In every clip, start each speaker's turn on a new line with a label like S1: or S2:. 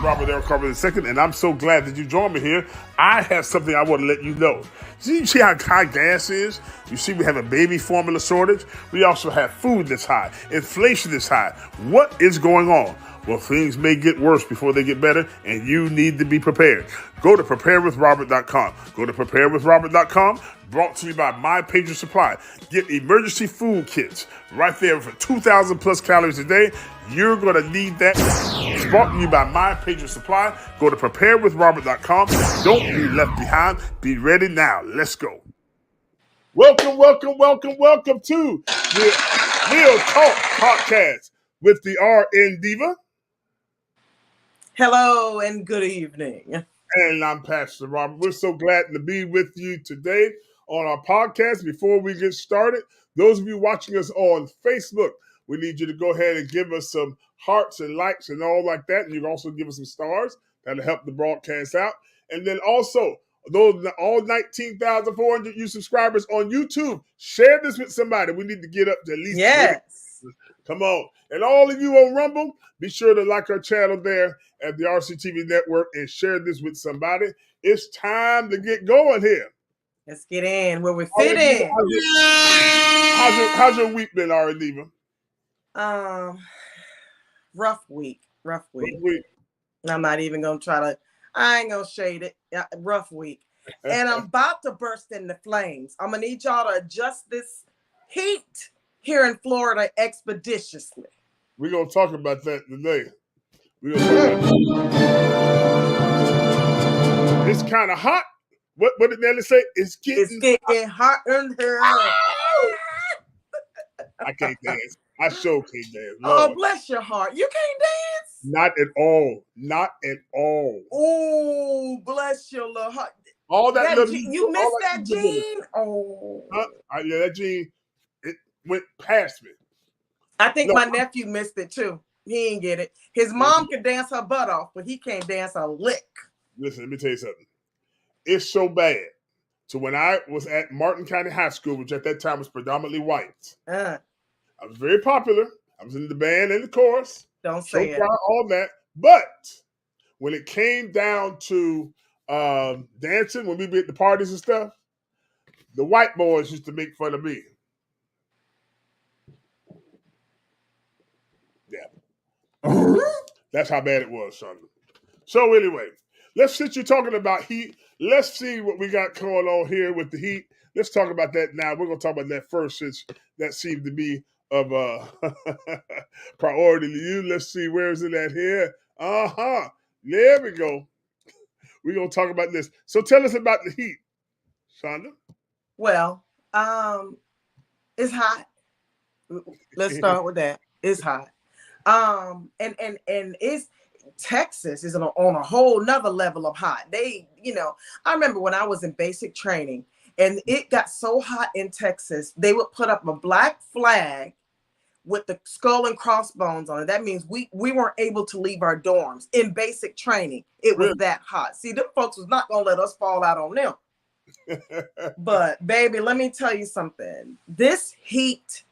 S1: Robert The RNDiva, and I'm so glad that you joined me here. I have something I want to let you know. You see how high gas is? You see we have a baby formula shortage. We also have food that's high. Inflation is high. What is going on? Well, things may get worse before they get better, and you need to be prepared. Go to preparewithrobert.com. Go to preparewithrobert.com. Brought to you by My Patriot Supply. Get emergency food kits right there for 2,000 plus calories a day. You're going to need that. It's brought to you by My Patriot Supply. Go to preparewithrobert.com. Don't be left behind. Be ready now. Let's go. Welcome to the Real Talk Podcast with the RNDiva.
S2: Hello and good evening.
S1: And I'm Pastor Robert. We're so glad to be with you today on our podcast. Before we get started, those of you watching us on Facebook, we need you to go ahead and give us some hearts and likes and all like that. And you can also give us some stars. That'll help the broadcast out. And then also, those all 19,400 you subscribers on YouTube, share this with somebody. We need to get up to at least 20. Come on. And all of you on Rumble, be sure to like our channel there at the TheRCTV Network and share this with somebody. It's time to get going here.
S2: Let's get in where we fit in.
S1: How's your week been, RNDiva?
S2: Rough week. I'm not even going to try to, I ain't going to shade it. Rough week. And I'm about to burst into flames. I'm going to need y'all to adjust this heat here in Florida expeditiously.
S1: We're going to talk about that today. It's kind of hot. What did Nelly say? It's getting
S2: hot in here.
S1: I can't dance. I sure can't dance.
S2: Lord. Oh, bless your heart. You can't dance?
S1: Not at all. Not at all.
S2: Oh, bless your little heart.
S1: All that little,
S2: you missed that gene? Oh.
S1: Yeah, that gene, it went past me.
S2: I think my nephew missed it too. He ain't get it. His mom can dance her butt off, but he can't dance a lick.
S1: Listen, let me tell you something. It's so bad. So when I was at Martin County High School, which at that time was predominantly white, I was very popular. I was in the band and the chorus.
S2: Don't say it.
S1: All that. But when it came down to dancing, when we be at the parties and stuff, the white boys used to make fun of me. Yeah. That's how bad it was, son. So anyway, since you're talking about heat, let's see what we got going on here with the heat. Let's talk about that now. We're going to talk about that first, since that seemed to be of priority to you. Let's see, where is it at here? There we go. We're going to talk about this. So tell us about the heat, Shonda.
S2: Well, it's hot. Let's start with that. It's hot. And it's Texas is on a whole nother level of hot. I remember when I was in basic training and it got so hot in Texas, they would put up a black flag with the skull and crossbones on it. That means we weren't able to leave our dorms in basic training. It was that hot. See, them folks was not going to let us fall out on them. But baby, let me tell you something. This heat,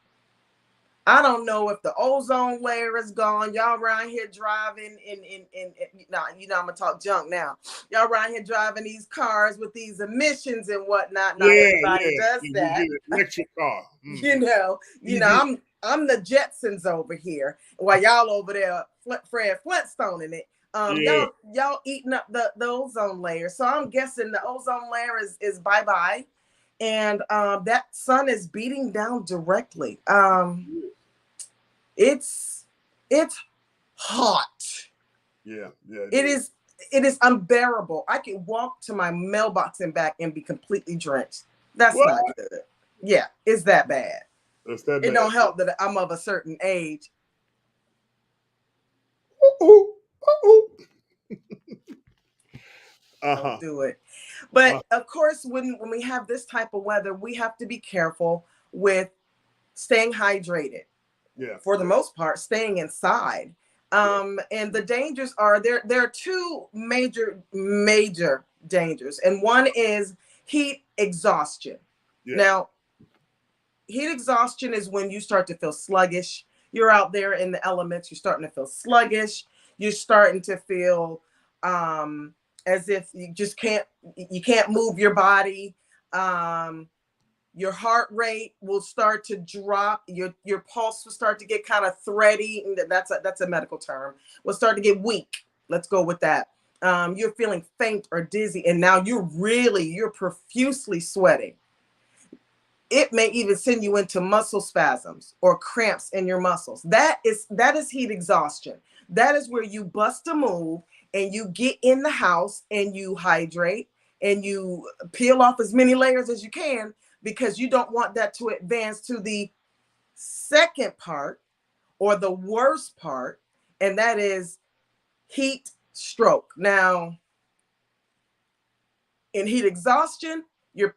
S2: I don't know if the ozone layer is gone. Y'all around here driving in I'm gonna talk junk now. Y'all around here driving these cars with these emissions and whatnot. Not everybody does that.
S1: Electric car.
S2: I'm the Jetsons over here while y'all over there Fred Flintstoning it. Y'all eating up the ozone layer. So I'm guessing the ozone layer is bye-bye. And that sun is beating down directly. It's hot.
S1: Yeah.
S2: It is unbearable. I can walk to my mailbox and back and be completely drenched. That's not good. Yeah, it's that bad. It don't help that I'm of a certain age. Don't do it. But of course, when we have this type of weather, we have to be careful with staying hydrated.
S1: Yeah.
S2: For the most part, staying inside. And the dangers are there are two major dangers. And one is heat exhaustion. Yeah. Now, heat exhaustion is when you start to feel sluggish. You're out there in the elements, you're starting to feel sluggish. You're starting to feel as if you can't move your body. Your heart rate will start to drop. Your pulse will start to get kind of thready. That's a medical term. Will start to get weak. Let's go with that. You're feeling faint or dizzy, and now you're profusely sweating. It may even send you into muscle spasms or cramps in your muscles. That is heat exhaustion. That is where you bust a move and you get in the house and you hydrate and you peel off as many layers as you can, because you don't want that to advance to the second part or the worst part, and that is heat stroke. Now, in heat exhaustion, your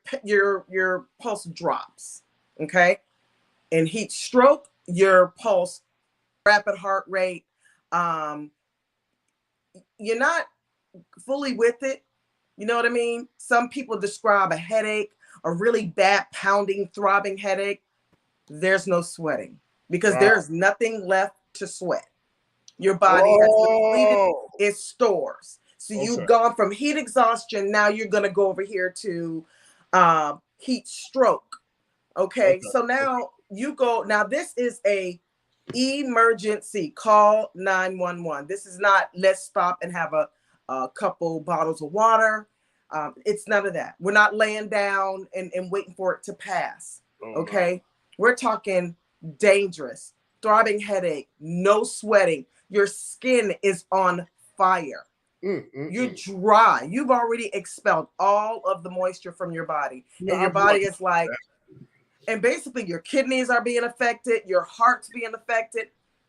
S2: pulse drops, okay? In heat stroke, your pulse, rapid heart rate, you're not fully with it. You know what I mean? Some people describe a headache, a really bad pounding, throbbing headache. There's no sweating because there's nothing left to sweat. Your body has depleted its stores. So you've gone from heat exhaustion. Now you're going to go over here to heat stroke. Okay. So now you go. Now this is a emergency. Call 911. This is not let's stop and have a couple bottles of water. It's none of that. We're not laying down and waiting for it to pass. Okay. We're talking dangerous, throbbing headache, no sweating. Your skin is on fire. You're dry. You've already expelled all of the moisture from your body. And your body is like, and basically your kidneys are being affected, your heart's being affected,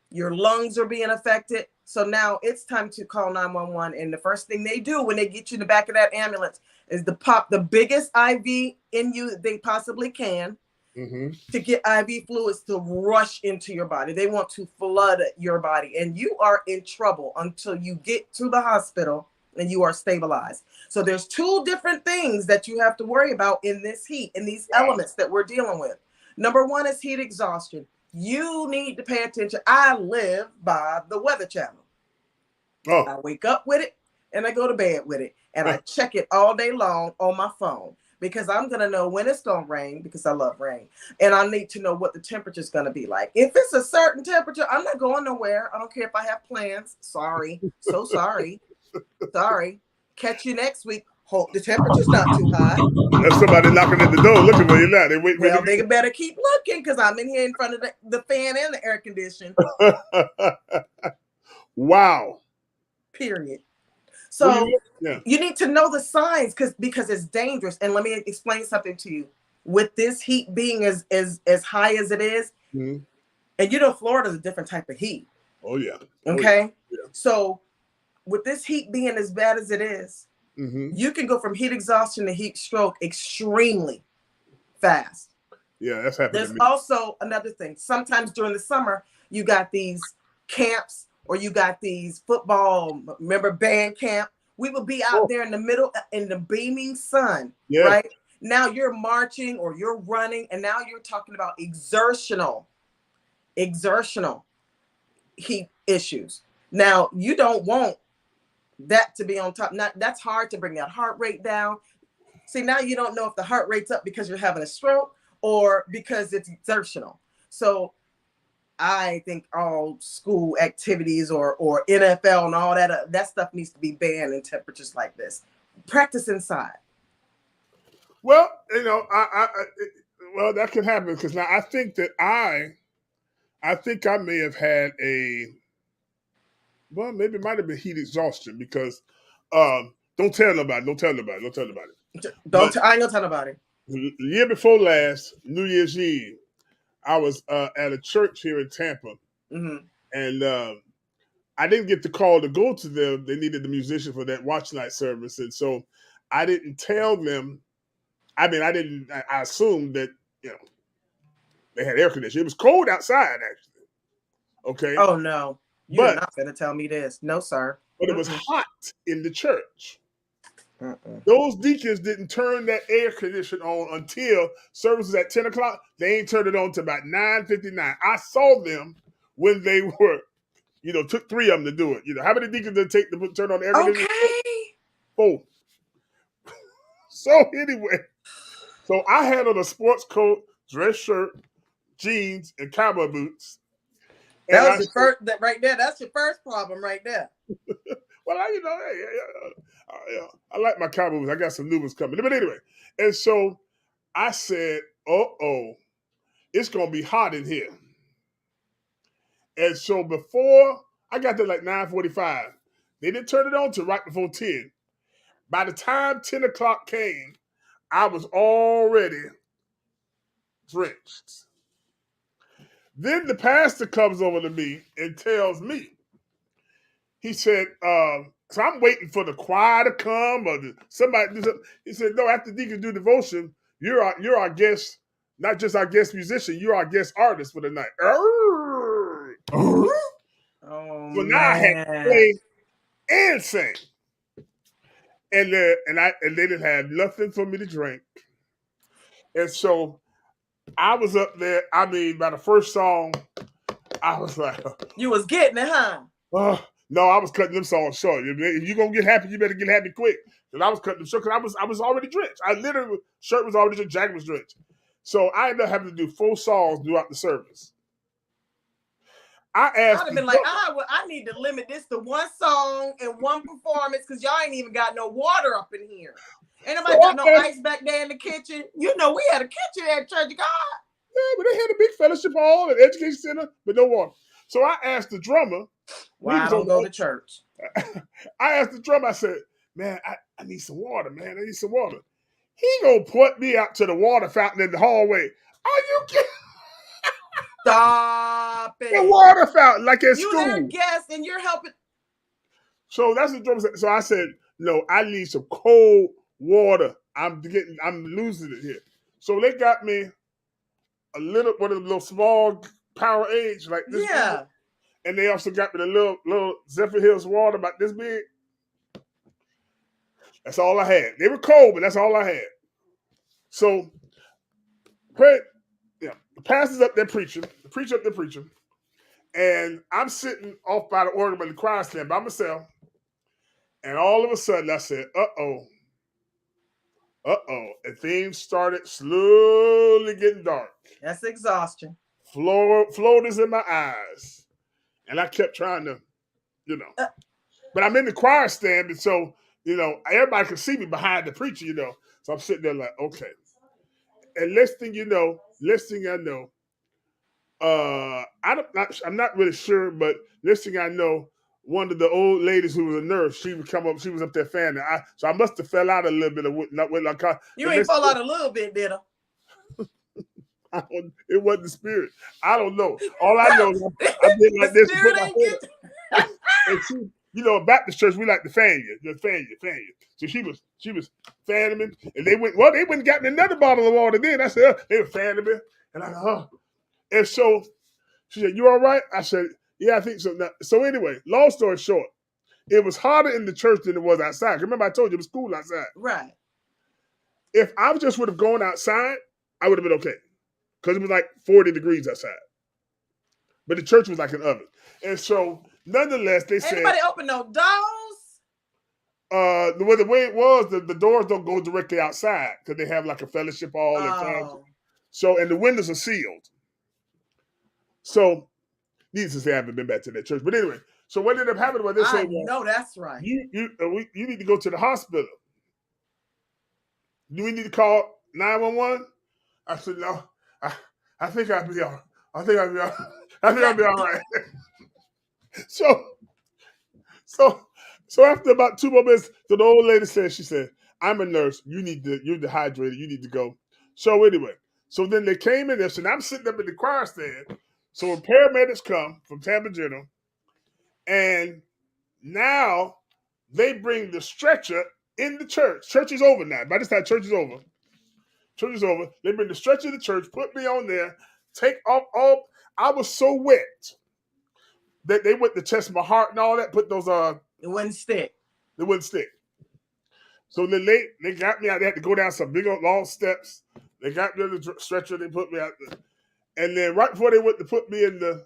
S2: your lungs are being affected. So now it's time to call 911. And the first thing they do when they get you in the back of that ambulance is to pop the biggest IV in you they possibly can. To get IV fluids to rush into your body. They want to flood your body, and you are in trouble until you get to the hospital and you are stabilized. So there's two different things that you have to worry about in this heat, in these elements that we're dealing with. Number one is heat exhaustion. You need to pay attention. I live by the Weather Channel. I wake up with it and I go to bed with it, and I check it all day long on my phone, because I'm going to know when it's going to rain, because I love rain. And I need to know what the temperature is going to be like. If it's a certain temperature, I'm not going nowhere. I don't care if I have plans. Sorry. So sorry. Sorry. Catch you next week. Hope the temperature's not too hot.
S1: There's somebody knocking at the door looking for you now.
S2: They better keep looking, because I'm in here in front of the fan and the air condition.
S1: Wow.
S2: Period. So you need to know the signs because it's dangerous. And let me explain something to you. With this heat being as high as it is, and you know, Florida's a different type of heat.
S1: Oh, yeah.
S2: Okay. So with this heat being as bad as it is, you can go from heat exhaustion to heat stroke extremely fast.
S1: Yeah, that's happening.
S2: There's also another thing. Sometimes during the summer, you got these camps, or you got these football, remember band camp? We would be out there in the middle, in the beaming sun, right? Now you're marching or you're running, and now you're talking about exertional heat issues. Now, you don't want that to be on top. That's hard to bring that heart rate down. See, now you don't know if the heart rate's up because you're having a stroke or because it's exertional. So I think all school activities or NFL and all that stuff needs to be banned in temperatures like this. Practice inside.
S1: Well, you know, well, that can happen, because now I think that I may have had maybe it might have been heat exhaustion, because don't tell nobody.
S2: I ain't gonna tell nobody.
S1: The year before last, New Year's Eve, I was at a church here in Tampa, and I didn't get the call to go to them. They needed the musician for that watch night service, and so I didn't tell them. I mean, I assumed that, you know, they had air conditioning. It was cold outside, actually. Okay.
S2: Oh no, you're not gonna tell me this, no, sir.
S1: But it was hot in the church. Those deacons didn't turn that air conditioner on until service was at 10 o'clock. They ain't turned it on to about 9:59. I saw them when they were took 3 of them to do it. How many deacons did it take to turn on the air conditioner?
S2: Okay.
S1: 4. So anyway, so I had on a sports coat, dress shirt, jeans, and cowboy boots.
S2: That was your first. That right there. That's your first problem right there.
S1: Well, I like my cowboy boots. I got some new ones coming. But anyway, and so I said, it's gonna be hot in here. And so before I got there like 9:45, they didn't turn it on till right before 10. By the time 10 o'clock came, I was already drenched. Then the pastor comes over to me and tells me, he said, so I'm waiting for the choir to come or somebody do something. He said, no, after deacons do devotion, you're our guest, not just our guest musician, you're our guest artist for the night.
S2: Oh,
S1: so now I had to play and sing. And they didn't have nothing for me to drink. And so I was up there. I mean, by the first song, I was like,
S2: you was getting it, huh?
S1: No, I was cutting them songs short. If you're gonna get happy, you better get happy quick. Because I was cutting them short because I was already drenched. I literally, shirt was already drenched, jacket was drenched. So I ended up having to do 4 songs throughout the service. I'd have
S2: been like, I need to limit this to 1 song and 1 performance because y'all ain't even got no water up in here. Ain't nobody got no ice back there in the kitchen. We had a kitchen at Church of God.
S1: Yeah, but they had a big fellowship hall and education center, but no water. So I asked the drummer.
S2: Why I don't go to church?
S1: I asked the drummer, I said, man, I need some water, man. I need some water. He gonna put me out to the water fountain in the hallway. Are you kidding?
S2: Stop it.
S1: The water fountain, like at school.
S2: You're their guest and you're helping.
S1: So that's what the drummer said. So I said, no, I need some cold water. I'm losing it here. So they got me one of the little small Powerades like this.
S2: Yeah.
S1: Big. And they also got me the little Zephyr Hills water about this big. That's all I had. They were cold, but that's all I had. So, the pastor's up there preaching. The preacher up there preaching. And I'm sitting off by the organ by the choir stand by myself. And all of a sudden I said, uh-oh. And things started slowly getting dark.
S2: That's exhaustion.
S1: Floaters in my eyes. And I kept trying to, but I'm in the choir stand, and so, everybody can see me behind the preacher, So I'm sitting there like, okay. And next thing I know, I'm not really sure, but next thing I know, one of the old ladies who was a nurse, she would come up, she was up there fanning. So I must have fell out a little bit of
S2: you ain't fall out a little bit, did I?
S1: It wasn't the spirit. I don't know. All I know is I did like this. Put my head and she, a Baptist church, we like to fan you. Just fan you. So she was fanning me. And they went and got me another bottle of water then. I said, they were fanning me. And I go, And so she said, you all right? I said, yeah, I think so. Now, so anyway, long story short, it was harder in the church than it was outside. Remember I told you it was cool outside.
S2: Right.
S1: If I just would have gone outside, I would have been okay. Because it was like 40 degrees outside. But the church was like an oven. And so, nonetheless, they said...
S2: Anybody open no doors?
S1: The way it was, the doors don't go directly outside because they have like a fellowship hall. And so, and the windows are sealed. So, needless to say, I haven't been back to that church. But anyway, so what ended up happening was they said,
S2: no, that's right.
S1: You need to go to the hospital. Do we need to call 911? I said, no. I think I'll be all right. I think I'll be all right. So after about 2 more minutes, the old lady she said, I'm a nurse. You're dehydrated. You need to go. So anyway, so then they came in there. So now I'm sitting up in the choir stand. So when paramedics come from Tampa General, and now they bring the stretcher in the church. Church is over now. By this time, church is over. Church is over. They bring the stretcher to the church, put me on there, take off all. I was so wet that they went to test my heart and all that. Put those
S2: It wouldn't stick.
S1: It wouldn't stick. So then they got me out. They had to go down some big old long steps. They got me on the stretcher. They put me out there. And then right before they went to put me in the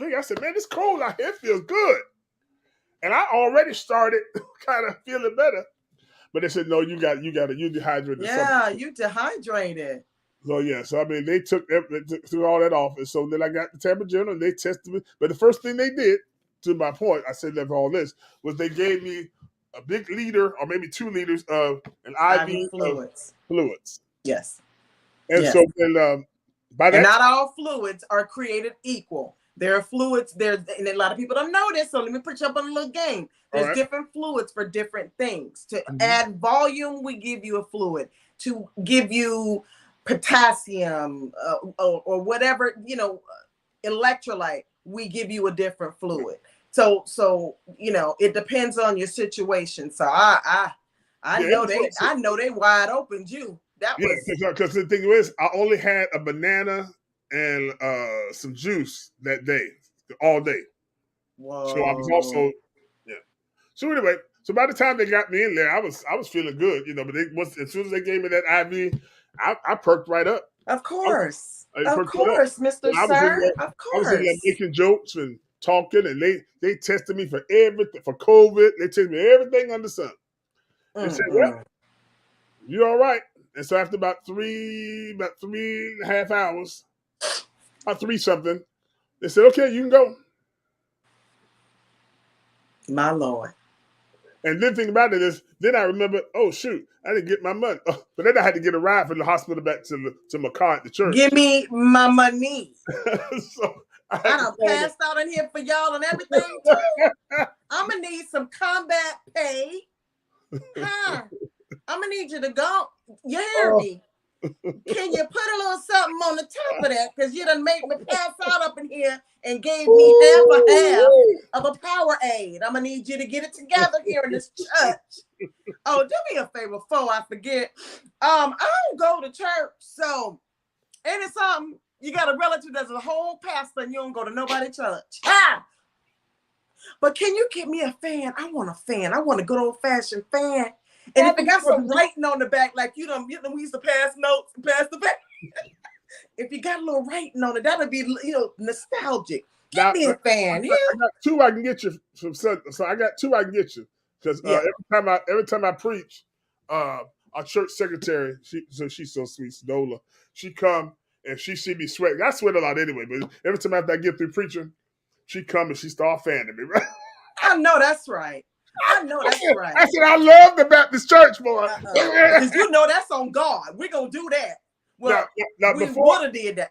S1: thinking, I said, man, it's cold out here. It feels good. And I already started kind of feeling better. But they said, no, you dehydrated.
S2: Yeah, you dehydrated.
S1: So yeah, so I mean, they took all that off, and so then I got the temperature and they tested me. But the first thing they did, to my point, I said that for all this, was they gave me a big liter or maybe 2 liters of an IV
S2: fluids.
S1: Fluids.
S2: Yes.
S1: And so then by that,
S2: and not all fluids are created equal. There are fluids there, and a lot of people don't know this. So let me put you up on a little game. There's different fluids for different things. To add volume, we give you a fluid. To give you potassium or whatever, electrolyte, we give you a different fluid. So it depends on your situation. So I know they wide opened you. That was
S1: because the thing is, I only had a banana and some juice that day, all day.
S2: Whoa.
S1: So I was also So anyway, so by the time they got me in there, I was feeling good, But as soon as they gave me that IV, I perked right up.
S2: Of course,
S1: Mr.
S2: Sir. Of course,
S1: I was in there making jokes and talking, and they tested me for everything, for COVID. They tested me everything under the sun. They said, "Well, you're all right." And so after about 3.5 hours, or 3 something, they said, "Okay, you can go."
S2: My Lord.
S1: And then thing about it is, then I remember, oh shoot, I didn't get my money. But then I had to get a ride from the hospital back to my car at the church.
S2: Give me my money.
S1: So
S2: I done passed out in here for y'all and everything too. I'm gonna need some combat pay. Huh? I'm gonna need you to go. You hear me? Can you put a little something on the top of that? Because you done made me pass out up in here and gave me half of a Powerade. I'm gonna need you to get it together here in this church. Oh, do me a favor before I forget. I don't go to church, so and it's you got a relative that's a whole pastor and you don't go to nobody church. But can you get me a fan? I want a fan. I want a good old fashioned fan. And if it got some writing on the back, like we used to pass notes, pass the back. If you got a little writing on it, that'll be nostalgic. Give me a fan.
S1: I got 2 I can get you from so I got 2 I can get you because every time I preach, our church secretary, she's so sweet, Snola. She come and she see me sweating. I sweat a lot anyway, but every time after I get through preaching, she come and she start fanning me. Right?
S2: I know that's right. I
S1: said, I love the Baptist church, boy.
S2: Because that's on God. We're going to do that. Well, we would have did that.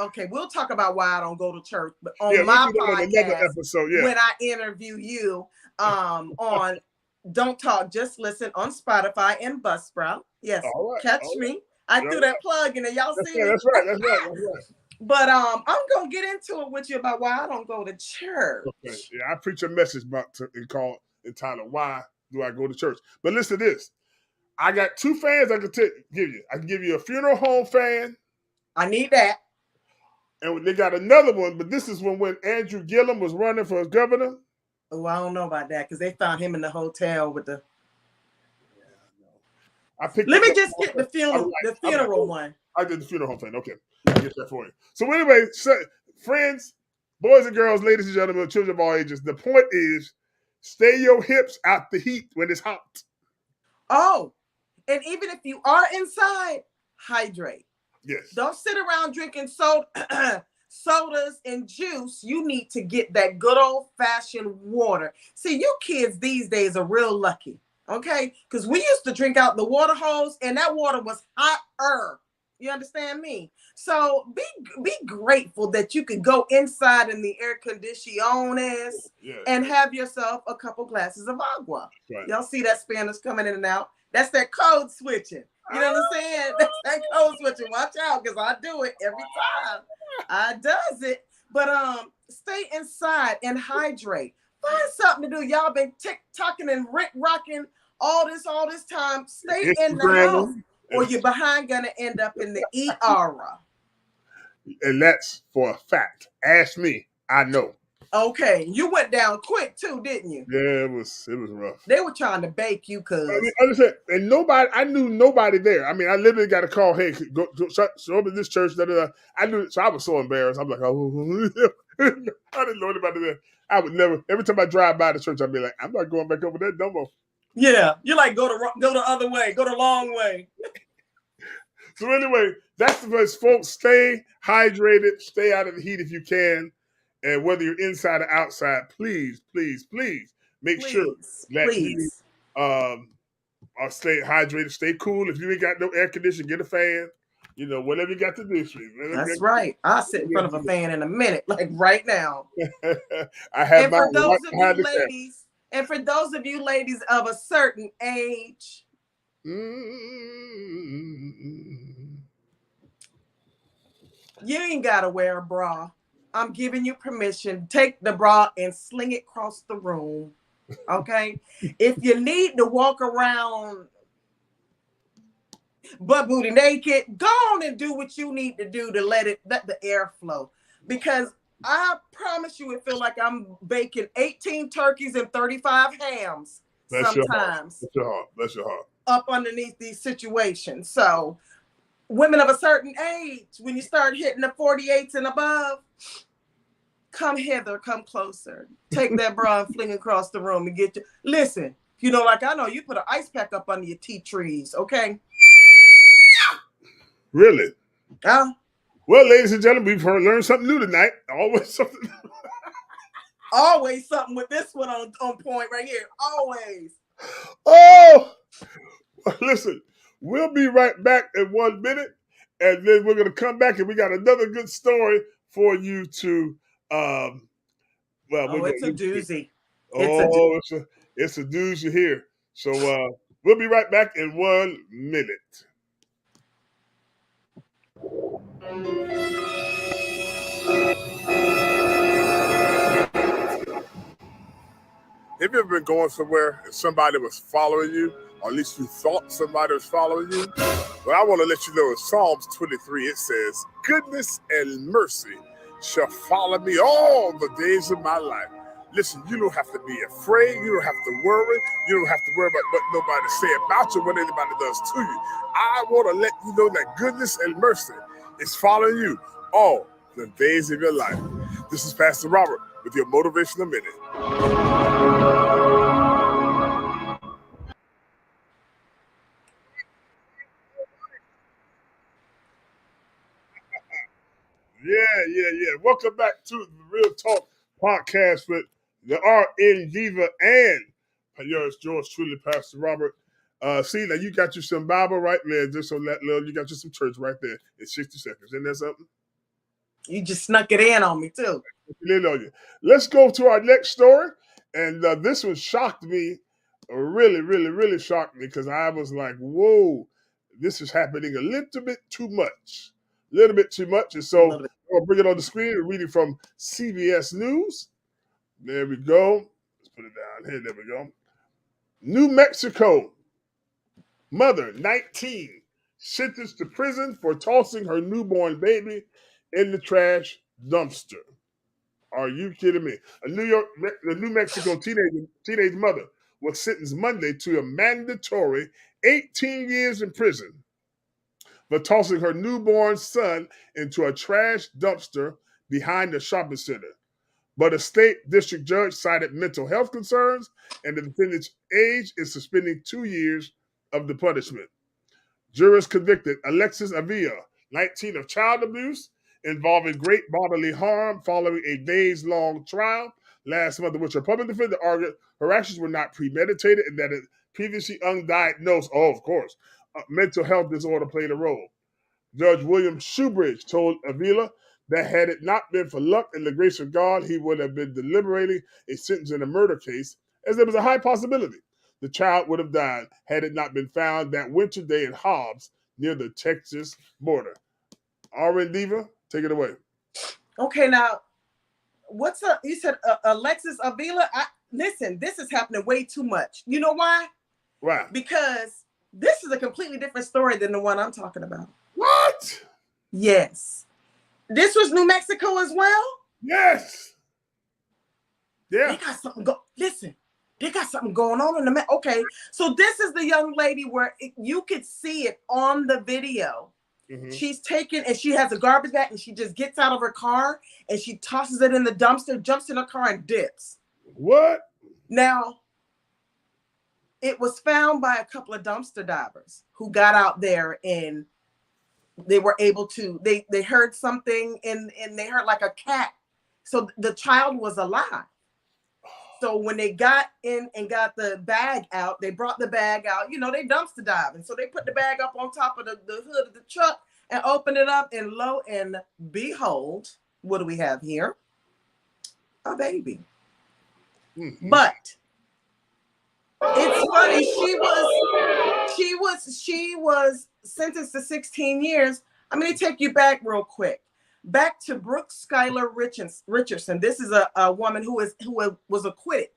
S2: Okay, we'll talk about why I don't go to church. But on my podcast, when I interview you on Don't Talk, Just Listen on Spotify and Buzzsprout. Yes, catch me. I threw that plug in there. Y'all see me?
S1: That's right.
S2: But I'm going to get into it with you about why I don't go to church.
S1: Okay. Yeah, I preach a message entitled "Why Do I Go to Church?" But listen to this. I got 2 fans I can give you. I can give you a funeral home fan.
S2: I need that.
S1: And they got another one, but this is when Andrew Gillum was running for governor.
S2: Oh, I don't know about that because they found him in the hotel with the. Let me just get the funeral one.
S1: I did the funeral home thing. Okay, I'll get that for you. So anyway, friends, boys and girls, ladies and gentlemen, children of all ages, the point is, stay your hips out the heat when it's hot.
S2: Oh, and even if you are inside, hydrate.
S1: Yes.
S2: Don't sit around drinking sodas and juice. You need to get that good old-fashioned water. See, you kids these days are real lucky, okay? Because we used to drink out the water hose, and that water was hotter. You understand me? So be grateful that you could go inside in the air condiciones and have yourself a couple glasses of agua. Right. Y'all see that Spanish coming in and out? That's that code switching. You know what I'm saying? That's that code switching. Watch out, because I do it every time. I does it. But stay inside and hydrate. Find something to do. Y'all been tick-tocking and rick-rocking all this time. Stay in the house, or you're behind gonna end up in the ER.
S1: And that's for a fact. Ask me. I know.
S2: Okay, you went down quick too, didn't you?
S1: Yeah, it was rough.
S2: They were trying to bake you, cuz.
S1: And I knew nobody there. I mean, I literally got a call. Hey, go to this church. I knew, so I was so embarrassed. I'm like, oh, I didn't know anybody there. I would never. Every time I drive by the church, I'd be like, I'm not going back over there no more.
S2: Yeah, you like go the other way, go the long way.
S1: So anyway, that's the best, folks. Stay hydrated. Stay out of the heat if you can. And whether you're inside or outside, please, please, please make sure that you are stay hydrated, stay cool. If you ain't got no air conditioning, get a fan. You know, whatever you got to do, sweet.
S2: That's right. I'll sit in front of a fan in a minute, like right now.
S1: I have
S2: and for those of you ladies, and for those of you ladies of a certain age, you ain't gotta wear a bra. I'm giving you permission. Take the bra and sling it across the room. Okay? If you need to walk around butt booty naked, go on and do what you need to do to let the air flow. Because I promise you, it feels like I'm baking 18 turkeys and 35 hams sometimes.
S1: Bless your heart. Bless your heart.
S2: Up underneath these situations. So women of a certain age, when you start hitting the 48s and above, come hither, come closer. Take that bra and fling across the room and get you. Listen, you know, like I know you put an ice pack up under your tea trees, okay?
S1: Really? Well, ladies and gentlemen, we've learned something new tonight. Always something new.
S2: Always something with this one on point right here. Always.
S1: Oh, listen, we'll be right back in 1 minute, and then we're going to come back, and we got another good story for you to.
S2: It's a doozy.
S1: It's a doozy here. So we'll be right back in 1 minute. Have you ever been going somewhere and somebody was following you, or at least you thought somebody was following you? Well, I want to let you know in Psalms 23, it says, goodness and mercy shall follow me all the days of my life. Listen, you don't have to be afraid. You don't have to worry. You don't have to worry about what nobody say about you, what anybody does to you. I want to let you know that goodness and mercy is following you all the days of your life. This is Pastor Robert with your Motivational Minute. Yeah. Welcome back to the Real Talk podcast with the RNDiva and yours, George truly, Pastor Robert. See, now you got you some Bible right there, just on that little, you got you some church right there in 60 seconds. Isn't that something?
S2: You just snuck it in on me, too.
S1: Let's go to our next story. And this one shocked me, really shocked me, because I was like, whoa, this is happening a little bit too much. And so I'll bring it on the screen and read it from CBS News. There we go. Let's put it down here. There we go. New Mexico mother, 19, sentenced to prison for tossing her newborn baby in the trash dumpster. Are you kidding me? A New Mexico teenage mother was sentenced Monday to a mandatory 18 years in prison for tossing her newborn son into a trash dumpster behind a shopping center. But a state district judge cited mental health concerns, and the defendant's age is suspending 2 years of the punishment. Jurors convicted Alexis Avila, 19, of child abuse involving great bodily harm following a days-long trial last month, in which her public defender argued her actions were not premeditated and that a previously undiagnosed, mental health disorder played a role. Judge William Shoebridge told Avila that had it not been for luck and the grace of God, he would have been deliberating a sentence in a murder case, as there was a high possibility the child would have died had it not been found that winter day in Hobbs near the Texas border. RNDiva, take it away.
S2: Okay, now, what's up? You said Alexis Avila? Listen, this is happening way too much. You know why?
S1: Why?
S2: Because this is a completely different story than the one I'm talking about.
S1: What?
S2: Yes. This was New Mexico as well?
S1: Yes. Yeah.
S2: They got something they got something going on in the okay. So this is the young lady where you could see it on the video. She's taken, and she has a garbage bag, and she just gets out of her car and she tosses it in the dumpster, jumps in her car, and dips.
S1: What?
S2: Now, it was found by a couple of dumpster divers who got out there, and they were able to, they heard something, and they heard like a cat. So the child was alive. So when they got in and got the bag out, they brought the bag out, you know, they dumpster dive. And so they put the bag up on top of the hood of the truck and opened it up, and lo and behold, what do we have here? A baby. But it's funny, she was sentenced to 16 years. I'm going to take you back real quick. Back to Brooke Skyler Richardson. This is a woman who was acquitted.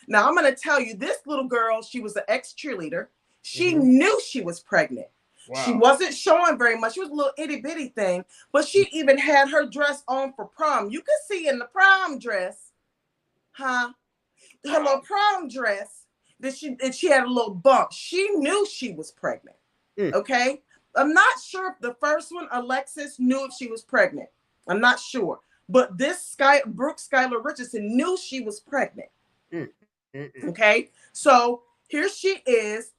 S2: Now, I'm going to tell you, this little girl, she was an ex-cheerleader. She knew she was pregnant. Wow. She wasn't showing very much. She was a little itty-bitty thing, but she even had her dress on for prom. You can see in the prom dress, her little prom dress, that she had a little bump. She knew she was pregnant, okay? I'm not sure if the first one, Alexis, knew if she was pregnant. I'm not sure. But this Brooke Skyler Richardson knew she was pregnant. Okay? So here she is.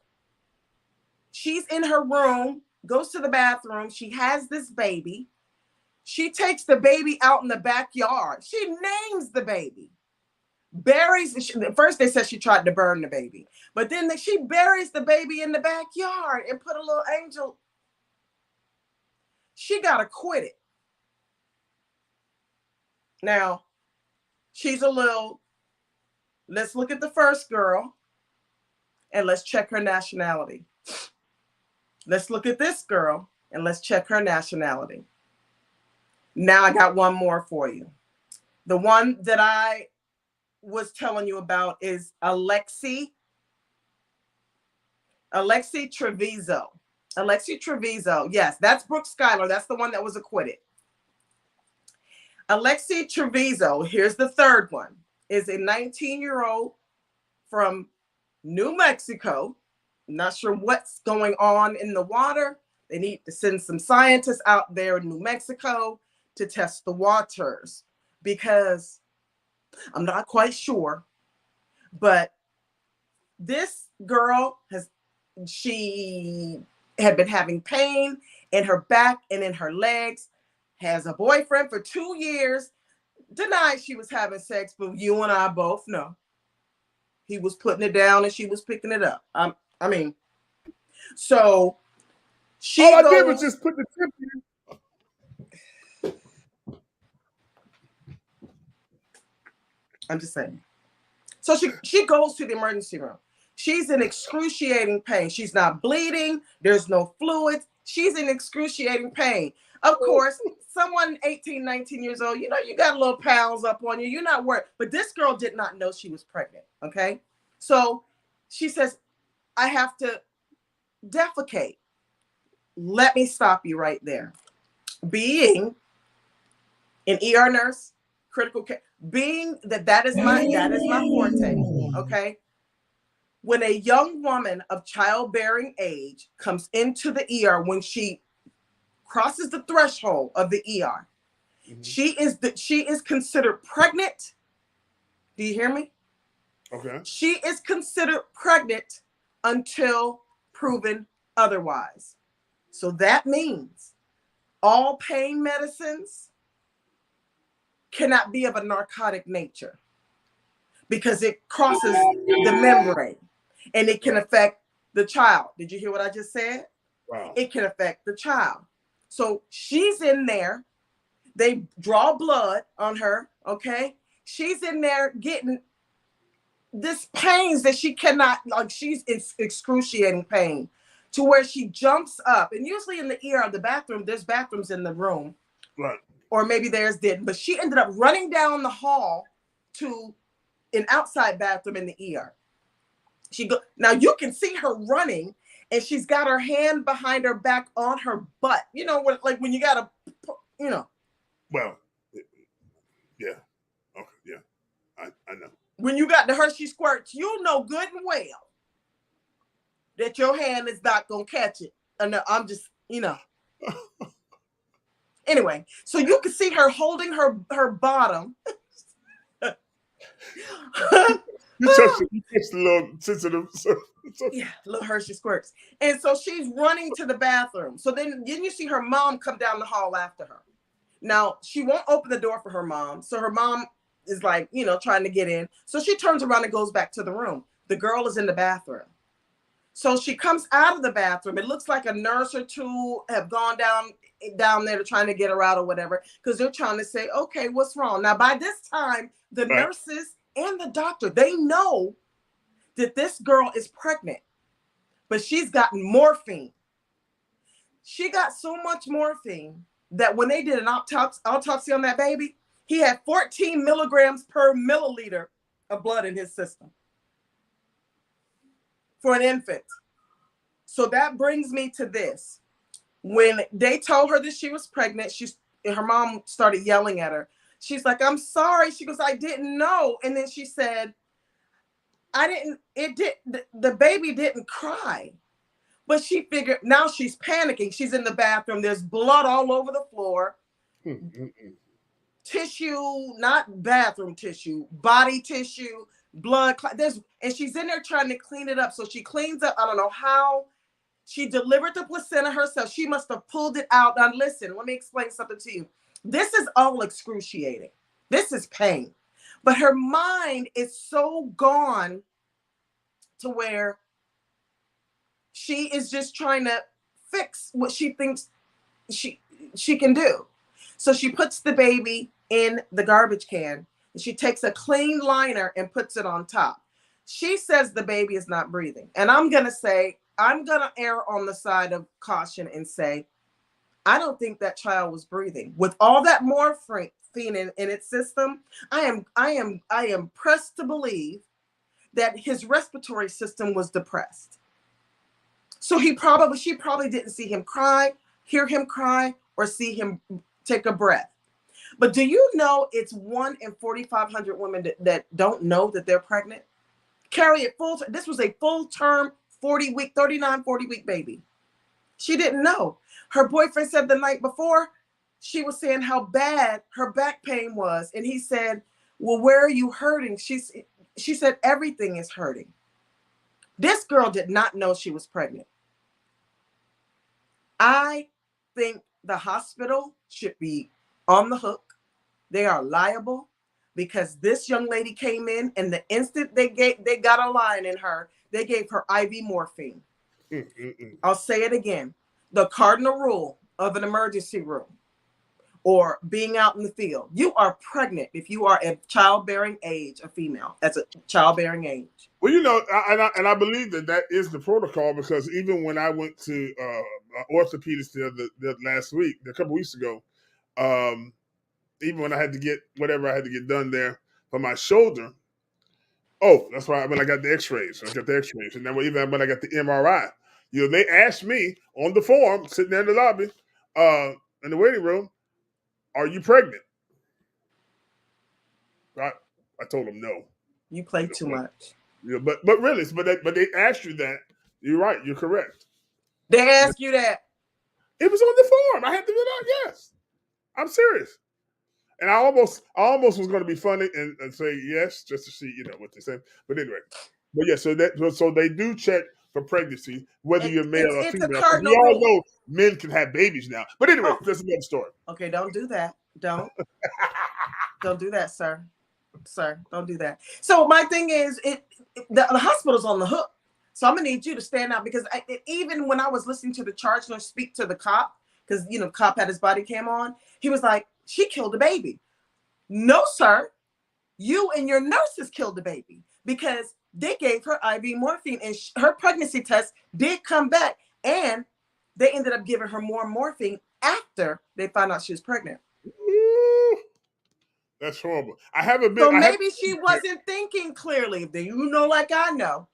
S2: She's in her room, goes to the bathroom. She has this baby. She takes the baby out in the backyard. She names the baby. First they said she tried to burn the baby. But then she buries the baby in the backyard and put a little angel. She got acquitted. Now, she's a little, let's look at the first girl and let's check her nationality. Let's look at this girl and let's check her nationality. Now I got one more for you. The one that I was telling you about is Alexi Treviso. Alexi Treviso. Yes, that's Brooke Skyler. That's the one that was acquitted. Alexi Treviso, here's the third one, is a 19-year-old from New Mexico. Not sure what's going on in the water. They need to send some scientists out there in New Mexico to test the waters, because I'm not quite sure, but this girl she had been having pain in her back and in her legs, has a boyfriend for 2 years, denied she was having sex, but you and I both know he was putting it down and she was picking it up. So
S1: all I did was just put the tip in.
S2: I'm just saying. So she goes to the emergency room. She's in excruciating pain. She's not bleeding. There's no fluids. She's in excruciating pain. Of course, someone 18, 19 years old, you know, you got little pounds up on you. You're not worried. But this girl did not know she was pregnant, okay? So she says, I have to defecate. Let me stop you right there. Being an ER nurse, critical care, being that is my forte, okay? When a young woman of childbearing age comes into the ER, when she crosses the threshold of the ER, she is considered pregnant. Do you hear me?
S1: Okay.
S2: She is considered pregnant until proven otherwise. So that means all pain medicines cannot be of a narcotic nature, because it crosses the membrane and it can affect the child. Did you hear what I just said?
S1: Wow.
S2: It can affect the child. So she's in there. They draw blood on her, okay? She's in there getting this pains that she cannot, like, she's in excruciating pain to where she jumps up. And usually in the ER, the bathroom, there's bathrooms in the room.
S1: Right.
S2: Or maybe theirs didn't. But she ended up running down the hall to an outside bathroom in the ER. Now you can see her running, and she's got her hand behind her back on her butt. You know, like when you gotta, you know.
S1: Well, yeah. Okay, yeah. I know.
S2: When you got the Hershey squirts, you know good and well that your hand is not gonna catch it. And I'm just, you know. Anyway, so you can see her holding her bottom.
S1: You touched the little sensitive.
S2: Yeah, little Hershey squirts. And so she's running to the bathroom. So then you see her mom come down the hall after her. Now, she won't open the door for her mom. So her mom is like, trying to get in. So she turns around and goes back to the room. The girl is in the bathroom. So she comes out of the bathroom. It looks like a nurse or two have gone down there to trying to get her out or whatever, because they're trying to say, okay, what's wrong? Now, by this time, the nurses and the doctor, they know that this girl is pregnant, but she's gotten morphine. She got so much morphine that when they did an autopsy on that baby, he had 14 milligrams per milliliter of blood in his system for an infant. So that brings me to this. When they told her that she was pregnant, her mom started yelling at her. She's like, I'm sorry. She goes, I didn't know. And then she said, the baby didn't cry. But she figured, now she's panicking. She's in the bathroom. There's blood all over the floor. Tissue, not bathroom tissue, body tissue, blood. And she's in there trying to clean it up. So she cleans up. I don't know how. She delivered the placenta herself. She must have pulled it out. Now, listen, let me explain something to you. This is all excruciating. This is pain. But her mind is so gone to where she is just trying to fix what she thinks she can do. So she puts the baby in the garbage can, and she takes a clean liner and puts it on top. She says the baby is not breathing. And I'm going to err on the side of caution and say, I don't think that child was breathing. With all that morphine in its system, I am pressed to believe that his respiratory system was depressed. So she probably didn't see him cry, hear him cry, or see him take a breath. But do you know it's 1 in 4,500 women that don't know that they're pregnant? Carry it full. This was a full-term 40-week baby. She didn't know. Her boyfriend said the night before, she was saying how bad her back pain was. And he said, well, where are you hurting? She said, everything is hurting. This girl did not know she was pregnant. I think the hospital should be on the hook. They are liable because this young lady came in, and the instant they got a line in her, they gave her IV morphine. I'll say it again. The cardinal rule of an emergency room or being out in the field, you are pregnant if you are at childbearing age, a female, as a childbearing age.
S1: Well, I believe that is the protocol, because even when I went to orthopedist the last week, a couple weeks ago, even when I had to get whatever I had to get done there for my shoulder, that's why when I got the x-rays, and then even when I got the MRI, they asked me on the form, sitting there in the lobby, in the waiting room, are you pregnant? I told them no.
S2: You play too much.
S1: Yeah, but really, but they asked you that. You're right. You're correct.
S2: They asked you that.
S1: It was on the form. I had to fill out. Yes, I'm serious. And I almost was going to be funny and say yes, just to see what they say. But anyway, so they do check for pregnancy, whether you're male or female. We all know men can have babies now. But anyway, that's another story.
S2: Okay, don't do that. Don't do that, sir. Sir, don't do that. So my thing is, the hospital's on the hook. So I'm gonna need you to stand out, because even when I was listening to the charge nurse speak to the cop, because cop had his body cam on, he was like, she killed the baby. No, sir, you and your nurses killed the baby, because they gave her IV morphine, and her pregnancy test did come back, and they ended up giving her more morphine after they found out she was pregnant.
S1: That's horrible. I haven't been.
S2: So maybe she wasn't thinking clearly. Like I know,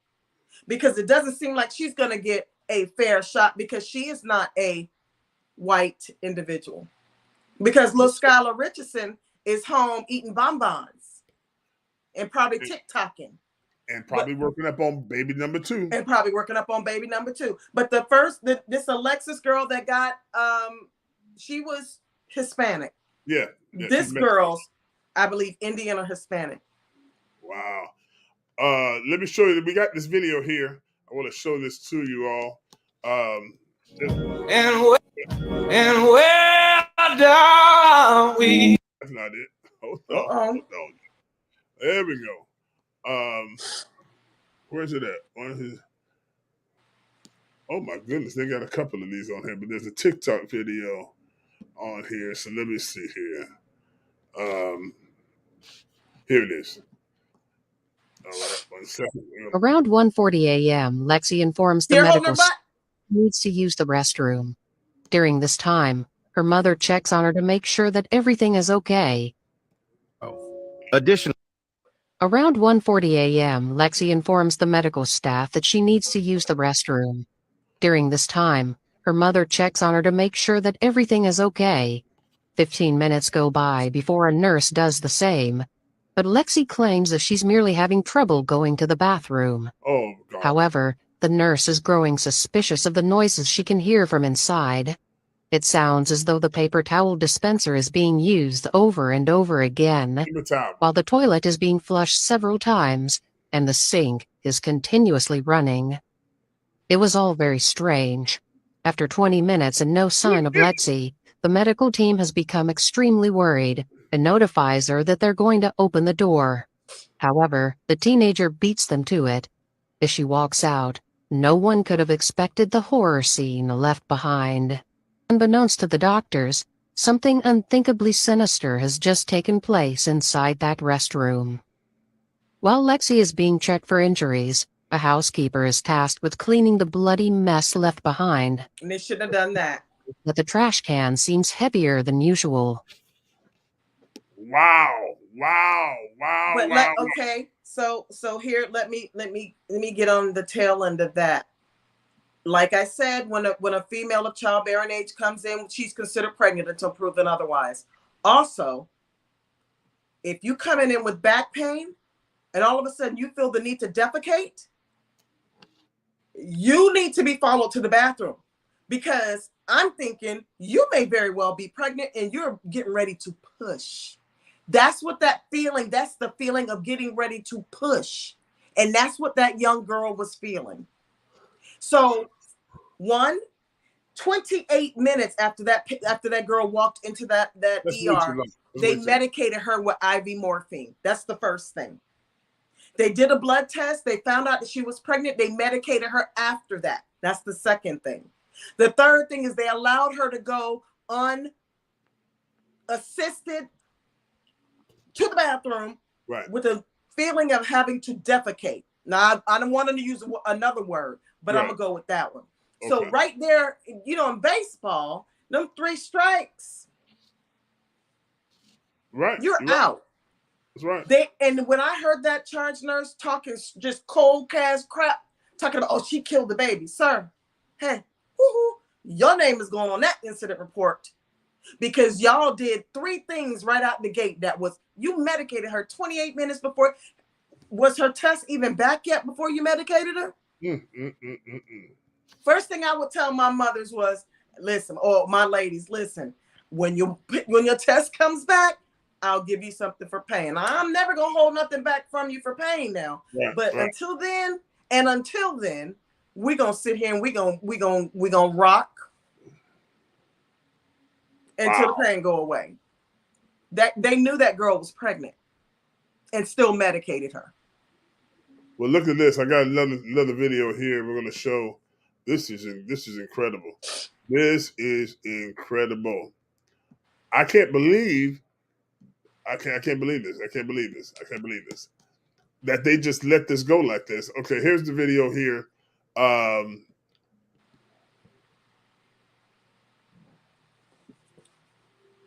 S2: because it doesn't seem like she's going to get a fair shot, because she is not a white individual. Because little Skyler Richardson is home eating bonbons and probably TikToking.
S1: And probably working up on baby number 2.
S2: But this Alexis girl that got, she was Hispanic.
S1: Yeah.
S2: This girl's, I believe, Indian or Hispanic.
S1: Wow. Let me show you. We got this video here. I want to show this to you all. And where are we? That's not it. Hold on. There we go. Where's it at? Oh my goodness, they got a couple of these on here, but there's a TikTok video on here. So let me see here. Here it is. All right, 1 second.
S3: Around 1:40 a.m., Lexi informs the medical staff she needs to use the restroom. During this time, her mother checks on her to make sure that everything is okay. Around 1:40 a.m., Lexi informs the medical staff that she needs to use the restroom. During this time, her mother checks on her to make sure that everything is okay. 15 minutes go by before a nurse does the same, but Lexi claims that she's merely having trouble going to the bathroom.
S1: Oh, God.
S3: However, the nurse is growing suspicious of the noises she can hear from inside. It sounds as though the paper towel dispenser is being used over and over again, while the toilet is being flushed several times and the sink is continuously running. It was all very strange. After 20 minutes and no sign of Lexi, the medical team has become extremely worried and notifies her that they're going to open the door. However, the teenager beats them to it. As she walks out, no one could have expected the horror scene left behind. Unbeknownst to the doctors, something unthinkably sinister has just taken place inside that restroom. While Lexi is being checked for injuries, a housekeeper is tasked with cleaning the bloody mess left behind.
S2: And they shouldn't have done that.
S3: But the trash can seems heavier than usual.
S1: Wow.
S2: But okay, so here, let me get on the tail end of that. Like I said, when a female of childbearing age comes in, she's considered pregnant until proven otherwise. Also, if you coming in with back pain and all of a sudden you feel the need to defecate, you need to be followed to the bathroom, because I'm thinking you may very well be pregnant and you're getting ready to push. That's the feeling of getting ready to push. And that's what that young girl was feeling. So 28 minutes after that girl walked into that ER, they medicated her with IV morphine. That's the first thing. They did a blood test. They found out that she was pregnant. They medicated her after that. That's the second thing. The third thing is they allowed her to go unassisted to the bathroom,
S1: right,
S2: with a feeling of having to defecate. Now, I don't want to use another word, but right, I'm going to go with that one. Okay. So right there, in baseball, them 3 strikes,
S1: right,
S2: you're out.
S1: That's right.
S2: And when I heard that charge nurse talking just cold cash crap, talking about, she killed the baby. Sir, hey, your name is going on that incident report, because y'all did 3 things right out the gate. That was, you medicated her 28 minutes before. Was her test even back yet before you medicated her? First thing I would tell my mothers was, listen, or my ladies, listen, when your test comes back, I'll give you something for pain. I'm never going to hold nothing back from you for pain now. Yeah, but right, until then, we're going to sit here and we're going to rock until the pain go away. That they knew that girl was pregnant and still medicated her.
S1: Well, look at this. I got another video here. We're going to show. This is incredible. This is incredible. I can't believe this. I can't believe this. That they just let this go like this. Okay, here's the video here. Here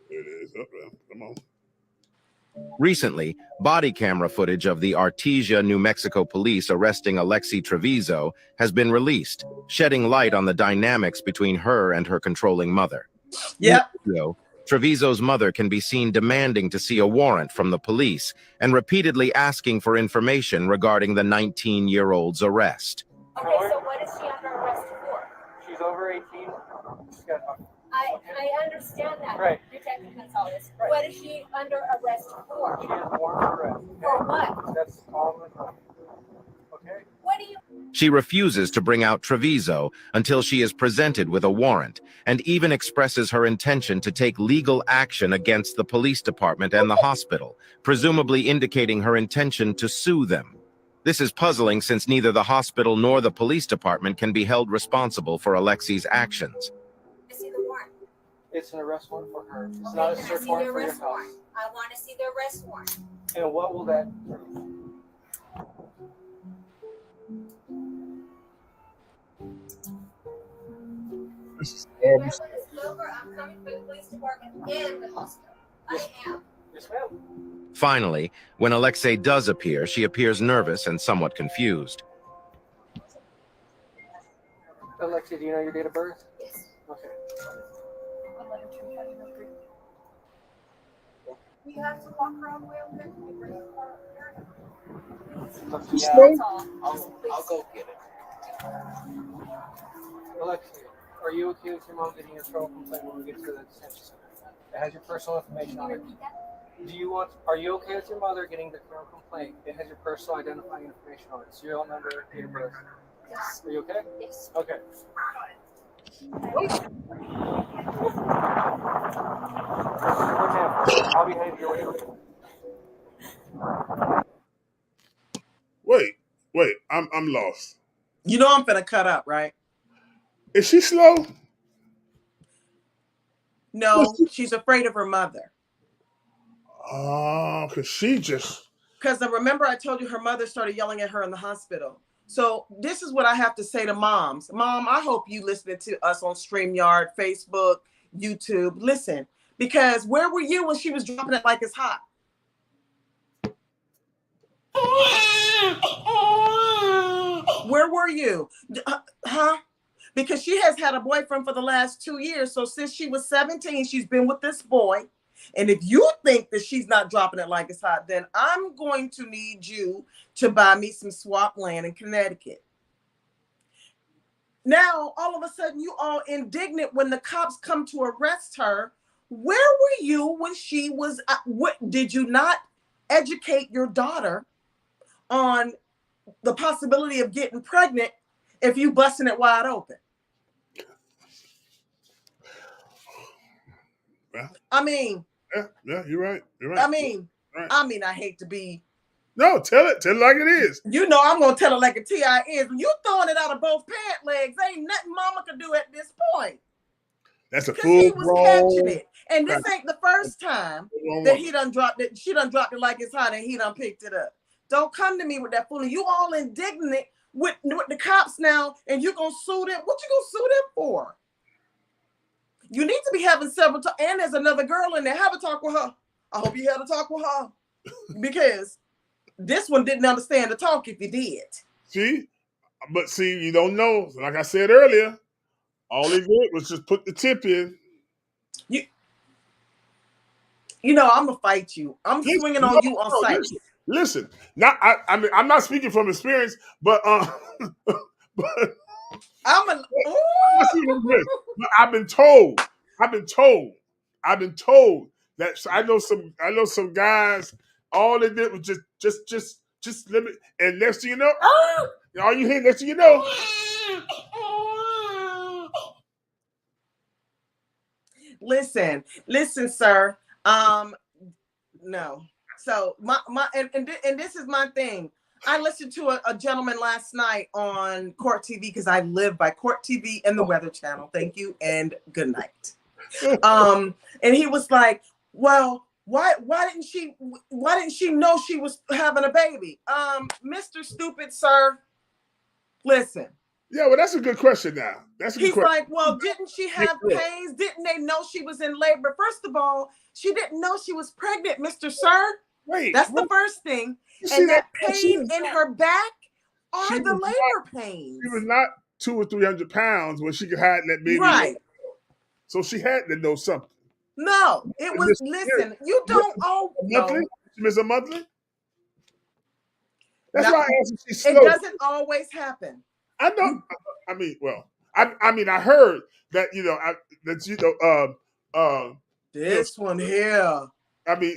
S1: it is. Come on.
S4: Recently, body camera footage of the Artesia, New Mexico police arresting Alexi Trevizo has been released, shedding light on the dynamics between her and her controlling mother.
S2: Yeah.
S4: Treviso's mother can be seen demanding to see a warrant from the police and repeatedly asking for information regarding the 19-year-old's arrest.
S5: Okay, so what is she under arrest for?
S6: She's over 18.
S5: I understand that,
S6: right.
S5: Detective Gonzalez. Right. What is she under arrest for?
S6: She is warrant for arrest. Okay?
S5: For what?
S6: That's all I'm going to Okay?
S5: What do you...
S4: She refuses to bring out Treviso until she is presented with a warrant, and even expresses her intention to take legal action against the police department and the hospital, presumably indicating her intention to sue them. This is puzzling since neither the hospital nor the police department can be held responsible for Alexi's actions.
S5: I see the warrant.
S6: It's an arrest warrant for her. It's
S5: Okay,
S6: not a
S5: can I
S6: search
S5: see
S6: warrant
S5: the
S6: for your
S5: arrest
S6: house.
S5: warrant? I want to see the arrest warrant.
S6: And what will that prove?
S5: Remember this number? I'm coming for the police department and the hospital. I am.
S6: Yes, ma'am.
S4: Finally, when Alexei does appear, she appears nervous and somewhat confused.
S6: Alexia, do you know your date of birth?
S5: Yes.
S6: Okay.
S5: We have to walk around way over there. Can we bring the car up here?
S6: Yeah,
S5: That's all.
S6: I'll go get it. Alexia, are you okay with your mom getting a throw complaint when we get to the detention center? It has your personal information on it. Are you okay with your mother getting the criminal complaint? It has your personal identifying information on it. Serial number, date of birth.
S5: Yes.
S6: Are you okay?
S5: Yes.
S6: Okay. I'll be heading your way.
S1: Wait, I'm lost.
S2: You know I'm finna cut up, right?
S1: Is she slow?
S2: No, she's afraid of her mother.
S1: Oh, because she just...
S2: Because remember I told you her mother started yelling at her in the hospital. So this is what I have to say to moms. Mom, I hope you listening to us on StreamYard, Facebook, YouTube. Listen, because where were you when she was dropping it like it's hot? Where were you? Huh? Because she has had a boyfriend for the last 2 years. So since she was 17, she's been with this boy. And if you think that she's not dropping it like it's hot, then I'm going to need you to buy me some swamp land in Connecticut. Now, all of a sudden, you all indignant when the cops come to arrest her. Where were you when she was, did you not educate your daughter on the possibility of getting pregnant if you busting it wide open?
S1: Well,
S2: I mean,
S1: yeah, you're right.
S2: I mean,
S1: right.
S2: I hate to be.
S1: No, tell it like it is.
S2: You know, I'm gonna tell it like a TI is. When you throwing it out of both pant legs, ain't nothing mama can do at this point.
S1: That's a
S2: full he was catching
S1: grown.
S2: it, and this ain't the first time that he done dropped it. She done dropped it like it's hot, and he done picked it up. Don't come to me with that fooling. You all indignant with the cops now, and you gonna sue them. What you gonna sue them for? You need to be having several talks. And there's another girl in there. Have a talk with her. I hope you had a talk with her. Because this one didn't understand the talk if you did.
S1: See? You don't know. Like I said earlier, all he did was just put the tip in.
S2: You know, I'm going to fight you. I'm swinging on you on sight.
S1: Listen. Now, I mean, I'm not speaking from experience, but I've been told that I know some guys, all they did was just limit, and next thing you know, all you hear, next thing you know.
S2: Listen, sir. No. So and this is my thing. I listened to a gentleman last night on Court TV because I live by Court TV and the Weather Channel. Thank you and good night. And he was like, "Well, why didn't she know she was having a baby?" Mr. Stupid Sir, listen.
S1: Yeah, well, that's a good question. Now that's a good question.
S2: He's like, "Well, didn't she have pains? Didn't they know she was in labor? First of all, she didn't know she was pregnant, Mr. Sir." That's the first thing. And that pain in her back are the labor pains.
S1: She was not 200 or 300 pounds when she could hide that baby.
S2: Right.
S1: So she had to know something.
S2: No, it was. Listen, you don't owe
S1: monthly.
S2: no.
S1: She miss a monthly. That's
S2: No,
S1: why I asked if she's slow.
S2: it doesn't always happen.
S1: I know. I mean, well, I mean, I heard that
S2: This one here.
S1: I mean,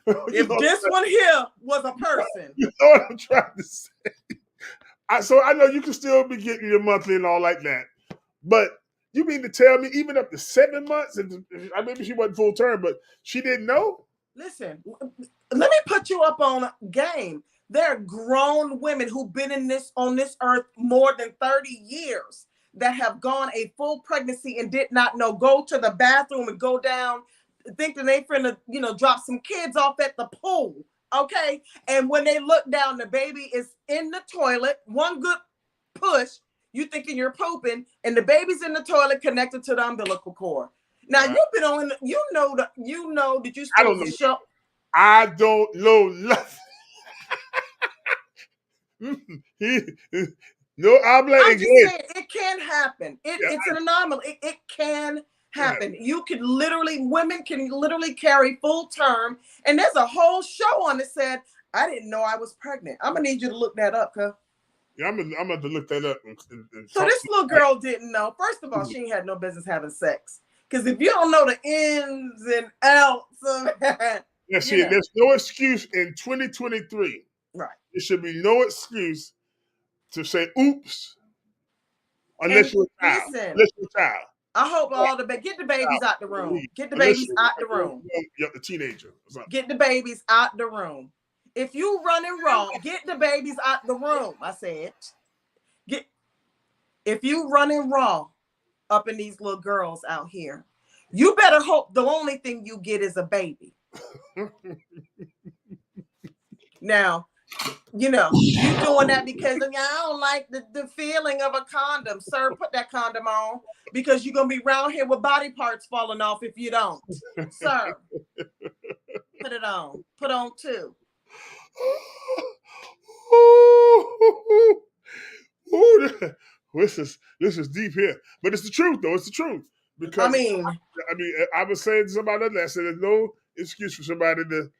S2: if this one here was a person,
S1: you know what I'm trying to say. So I know you can still be getting your monthly and all like that, but you mean to tell me even up to 7 months? And maybe she wasn't full term, but she didn't know.
S2: Listen, let me put you up on game. There are grown women who've been on this earth more than 30 years that have gone a full pregnancy and did not know. Go to the bathroom and go down, thinking they finna, drop some kids off at the pool. Okay. And when they look down, the baby is in the toilet. One good push, you thinking you're pooping, and the baby's in the toilet connected to the umbilical cord. Now you've been on, did you
S1: I don't know.
S2: Show?
S1: I don't know nothing. No habla
S2: I'm just
S1: inglés.
S2: saying it can happen. It's an anomaly. It can happen. Women can literally carry full term. And there's a whole show on it said, I didn't know I was pregnant. I'm gonna need you to look that up, cuz.
S1: Yeah, I'm gonna to look that up.
S2: So this little girl didn't know. First of all, she ain't had no business having sex. Because if you don't know the ins and outs of
S1: yeah, see, there's no excuse in 2023.
S2: Right.
S1: There should be no excuse to say oops unless you're a child.
S2: Listen,
S1: unless you're a child.
S2: I hope get the babies out the room. Get the babies out the room.
S1: The teenager.
S2: Get the babies out the room. If you running wrong, get the babies out the room. I said, if you running wrong up in these little girls out here, you better hope the only thing you get is a baby. Now, you doing that because I don't like the feeling of a condom. Sir, put that condom on because you're going to be around here with body parts falling off if you don't. Sir, put it on. Put on two.
S1: This is deep here, but it's the truth though. It's the truth because I was saying to somebody else, I said there's no excuse for somebody to.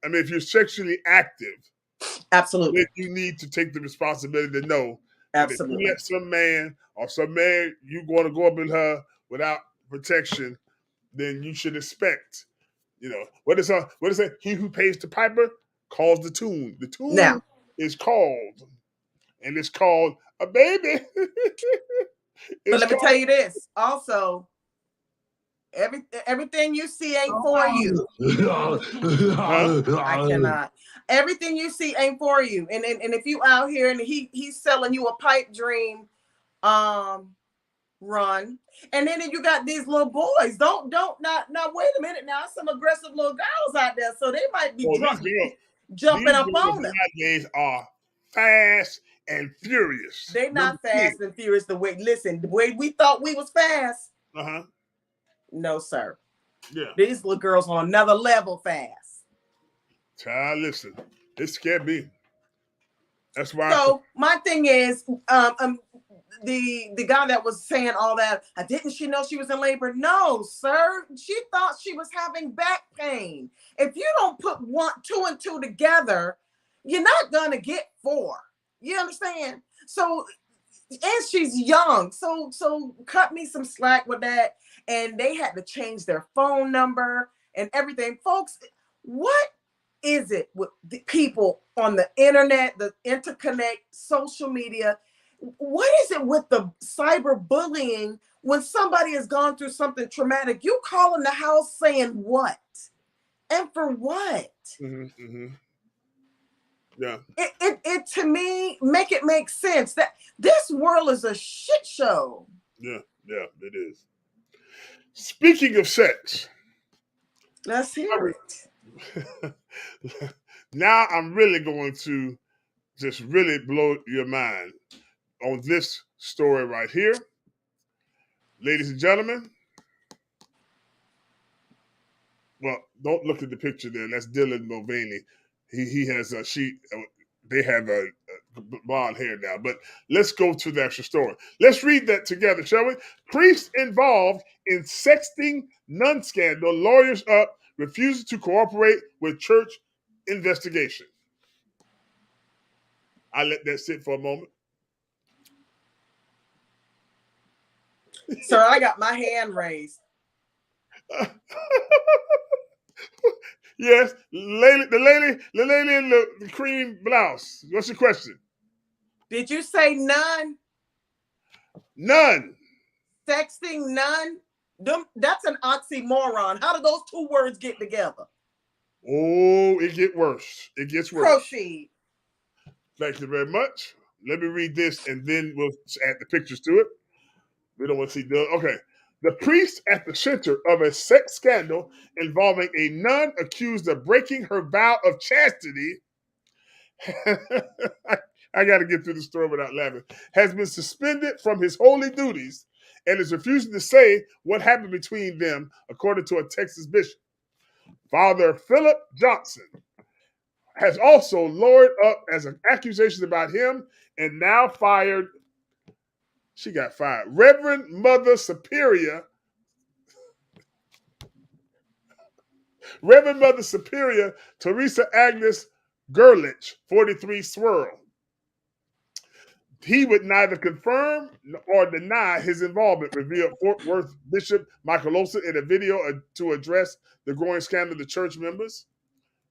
S1: If you're sexually active,
S2: absolutely,
S1: you need to take the responsibility to know.
S2: Absolutely,
S1: if you let some man or some man you going to go up in her without protection, then you should expect. What is it? He who pays the piper calls the tune. The tune is called, and it's called a baby.
S2: But let me tell you this. Also, everything you see ain't for you. I cannot. Everything you see ain't for you. And if you out here and he's selling you a pipe dream, run. And then you got these little boys. Don't not wait a minute now. Some aggressive little girls out there, so they might be jumping up on them.
S1: Nowadays are fast and furious.
S2: They not fast and furious the way we thought we was fast. No, sir.
S1: Yeah.
S2: These little girls on another level fast.
S1: Child, listen. It scared me. That's why.
S2: So my thing is, the guy that was saying all that, didn't she know she was in labor? No, sir. She thought she was having back pain. If you don't put 2 and 2 together, you're not gonna get 4. You understand? So, and she's young. So cut me some slack with that. And they had to change their phone number and everything. Folks, what is it with the people on the internet, the interconnect, social media? What is it with the cyberbullying when somebody has gone through something traumatic? You calling the house saying what? And for what?
S1: Yeah.
S2: It to me, make it make sense that this world is a shit show.
S1: Yeah, it is. Speaking of sex,
S2: let's hear it.
S1: Now I'm really going to just really blow your mind on this story right here. Ladies and gentlemen, well, don't look at the picture there. That's Dylan Mulvaney. He has they have blonde hair now. But let's go to the actual story. Let's read that together, shall we? Priest involved in sexting nun scandal. Lawyers up, refuses to cooperate with church investigation. I let that sit for a moment.
S2: Sir, I got my hand raised.
S1: Yes, the lady in the cream blouse. What's your question?
S2: Did you say none?
S1: None.
S2: Sexting none? That's an oxymoron. How do those two words get together?
S1: Oh, it gets worse. It gets worse.
S2: Proceed.
S1: Thank you very much. Let me read this, and then we'll add the pictures to it. We don't want to see the okay. The priest at the center of a sex scandal involving a nun accused of breaking her vow of chastity. I got to get through the story without laughing. Has been suspended from his holy duties and is refusing to say what happened between them, according to a Texas bishop. Father Philip Johnson has also lowered up as an accusation about him and now fired. She got fired. Reverend Mother Superior Teresa Agnes Gerlich, 43, Swirl. He would neither confirm or deny his involvement, revealed Fort Worth Bishop Michael Olson in a video to address the growing scandal of the church members.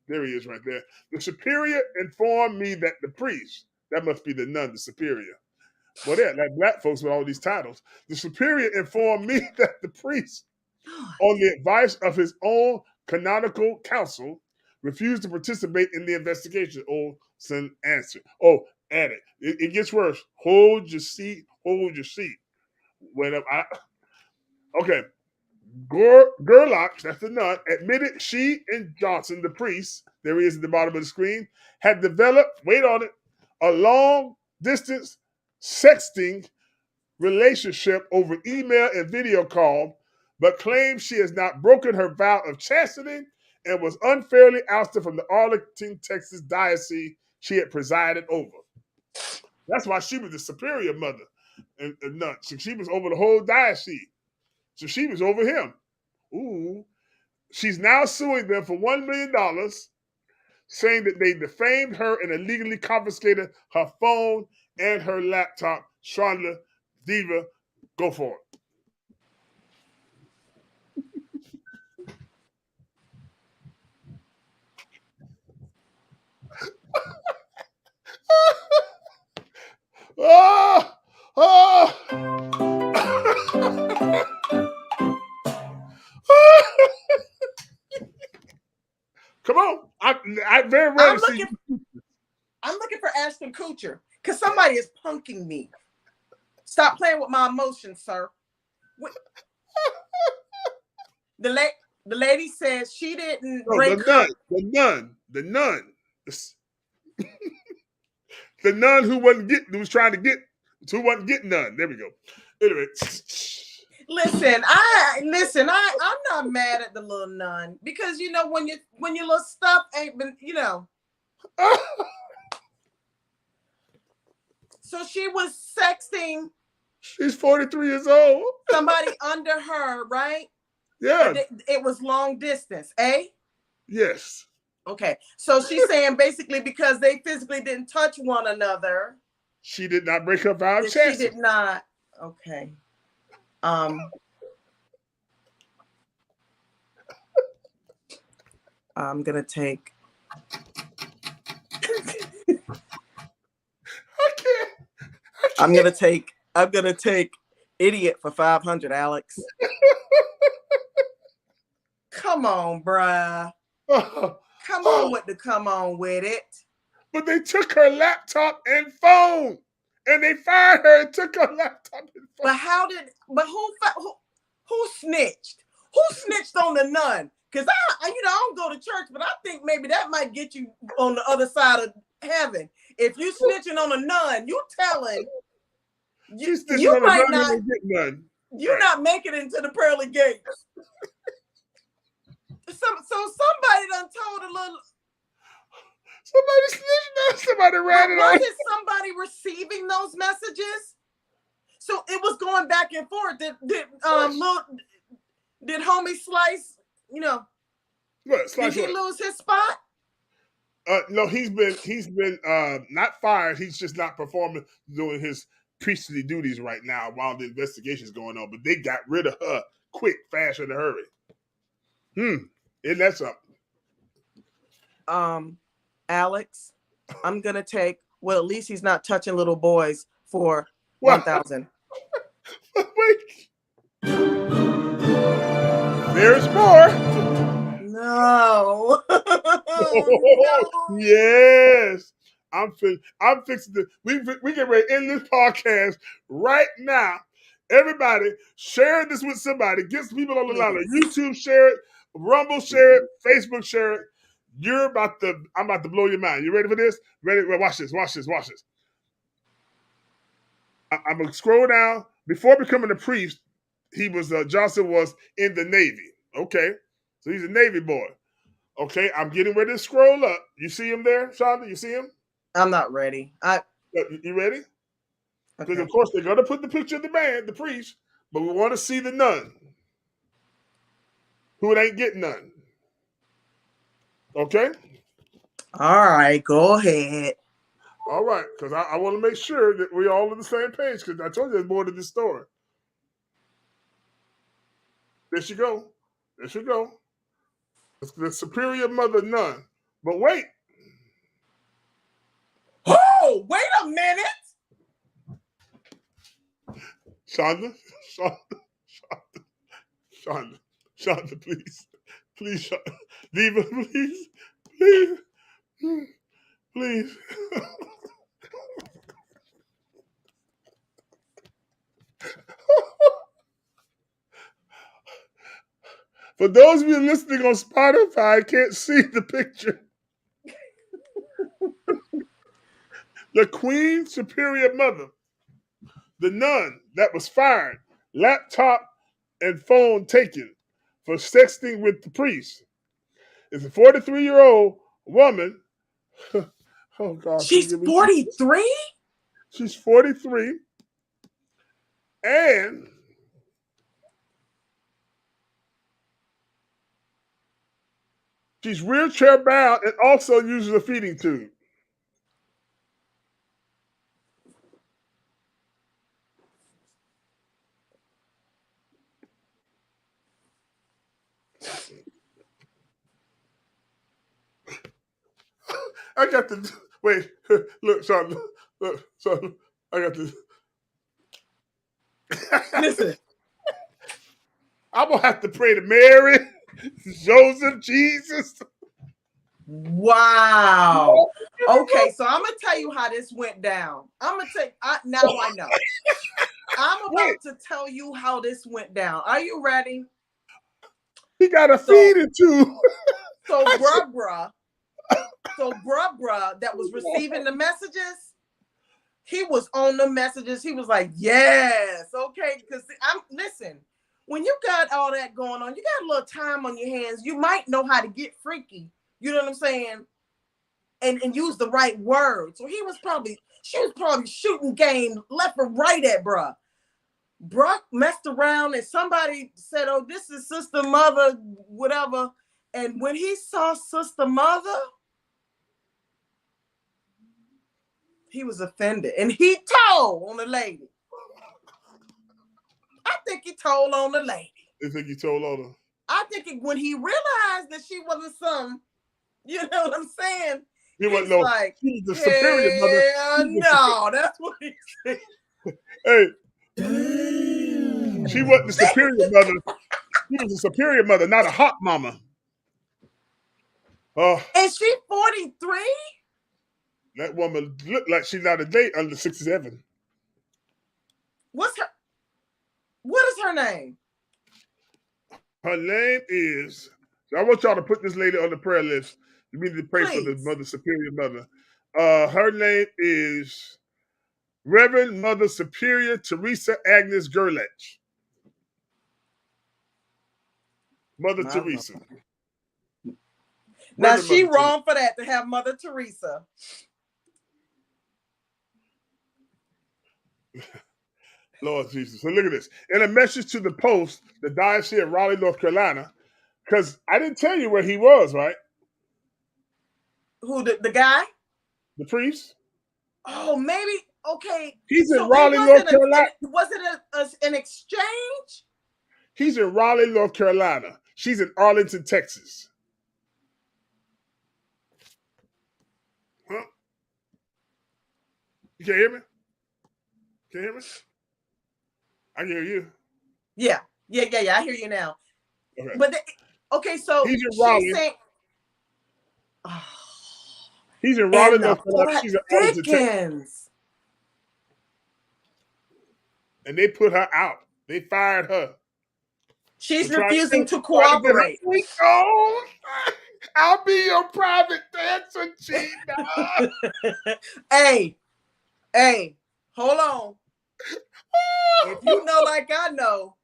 S1: There he is right there. The superior informed me that the priest, that must be the nun, the superior. Well, they're like black folks with all these titles. The superior informed me that the priest, on the advice of his own canonical council, refused to participate in the investigation. Olson answered. Oh, add it. It gets worse. Hold your seat. Hold your seat. Okay. Gerlach, that's the nun, admitted she and Johnson, the priest, there he is at the bottom of the screen, had developed, wait on it, a long-distance sexting relationship over email and video call, but claims she has not broken her vow of chastity and was unfairly ousted from the Arlington, Texas diocese she had presided over. That's why she was the superior mother and nun. So she was over the whole diocese. So she was over him. Ooh. She's now suing them for $1 million, saying that they defamed her and illegally confiscated her phone and her laptop. Chandler, Diva, go for it. Oh! Oh! Come on. I very rarely see.
S2: I'm looking for Ashton Kutcher because somebody is punking me. Stop playing with my emotions, sir. The lady says she didn't break her.
S1: The nun. The nun who wasn't getting none. There we go. Anyway.
S2: Listen, I'm not mad at the little nun because you know when your little stuff ain't been, you know. So she was sexting.
S1: She's 43 years old.
S2: Somebody under her, right?
S1: Yeah.
S2: It was long distance, eh?
S1: Yes.
S2: Okay. So she's saying basically because they physically didn't touch one another.
S1: She did not break her vow of chastity.
S2: She did not. Okay. I'm gonna take. I'm gonna take idiot for 500, Alex. Come on, bruh. Come on with it.
S1: But they took her laptop and phone, and they fired her and took her laptop and phone.
S2: But who snitched? Who snitched on the nun? Because I don't go to church, but I think maybe that might get you on the other side of heaven. If you snitching on a nun, you telling you might not get none. You're not making it into the pearly gates. So somebody done told a little.
S1: Somebody snitched Somebody ran it
S2: was
S1: on.
S2: it somebody receiving those messages? So it was going back and forth. Did homie Slice, you know,
S1: What?
S2: did he lose his spot?
S1: No, he's been not fired. He's just not performing, doing his priestly duties right now while the investigation is going on. But they got rid of her quick, fast, in a hurry. Isn't that something?
S2: Alex, I'm gonna take. Well, at least he's not touching little boys for 1,000.
S1: Wait, there's more.
S2: No.
S1: No. Yes. I'm fixing to. We get ready to end this podcast right now. Everybody, share this with somebody. Get some people on the line. YouTube, share it. Rumble, share it. Facebook, share it. I'm about to blow your mind. You ready for this? Ready? Well, watch this. I'm gonna scroll down. Before becoming a priest, Johnson was in the Navy. Okay, so he's a Navy boy. Okay, I'm getting ready to scroll up. You see him there, Shonda? You see him?
S2: I'm not ready.
S1: You ready? Because
S2: Okay.
S1: of course they're gonna put the picture of the man, the priest, but we want to see the nun. Who ain't getting none. Okay?
S2: All right, go ahead.
S1: All right, because I want to make sure that we're all on the same page, because I told you there's more to this story. There she go. It's the superior mother nun. But wait.
S2: Oh, wait a minute.
S1: Shonda, please, Shonda. Diva, please. For those of you listening on Spotify, I can't see the picture. The Queen Superior Mother, the nun that was fired, laptop and phone taken for sexting with the priest, is a 43-year-old woman. Oh God!
S2: She's 43.
S1: She's 43, and she's wheelchair bound and also uses a feeding tube. I got the wait. Look, Sean. Look, Sean. I got the.
S2: Listen.
S1: I'm gonna have to pray to Mary, Joseph, Jesus.
S2: Wow. Okay, so I'm gonna tell you how this went down. Now I know. I'm about to tell you how this went down. Are you ready?
S1: He got a feeding tube.
S2: So bruh that was receiving the messages, he was on the messages. He was like, yes, okay. Because listen, when you got all that going on, you got a little time on your hands. You might know how to get freaky. You know what I'm saying? And use the right words. So she was probably shooting game left and right at bruh. Brooke messed around and somebody said, oh, this is Sister Mother, whatever. And when he saw Sister Mother, he was offended. And he told on the lady. I think he told on the lady.
S1: You think he told on her?
S2: I think when he realized that she wasn't some, you know what I'm saying?
S1: He wasn't like, she was the superior mother.
S2: No, that's what he said.
S1: Hey. She wasn't the superior mother. She was a superior mother, not a hot mama.
S2: And she 43?
S1: That woman looked like she's not a day under 67.
S2: What is her name?
S1: Her name is, I want y'all to put this lady on the prayer list. You need to pray for the mother, superior mother. Her name is Reverend Mother Superior Teresa Agnes Gerlach. Mother Teresa.
S2: Now she wrong for that, to have Mother Teresa.
S1: Lord Jesus. So look at this. In a message to the Post, the Diocese of Raleigh, North Carolina, because I didn't tell you where he was, right?
S2: Who, the guy?
S1: The priest?
S2: Oh, maybe. Okay.
S1: He's in
S2: So
S1: Raleigh, North Carolina.
S2: Was it an exchange?
S1: He's in Raleigh, North Carolina. She's in Arlington, Texas. Huh? You can't hear me? Can you hear me? I can hear you.
S2: Yeah. I hear you now.
S1: Okay.
S2: But okay, so
S1: he's in Raleigh.
S2: Saying,
S1: he's in Raleigh, North Carolina. She's in Arlington, Texas.
S2: And
S1: they put her out. They fired her.
S2: She's refusing to cooperate.
S1: Oh, I'll be your private dancer, Gina.
S2: Hey, hold on. If you know like I know,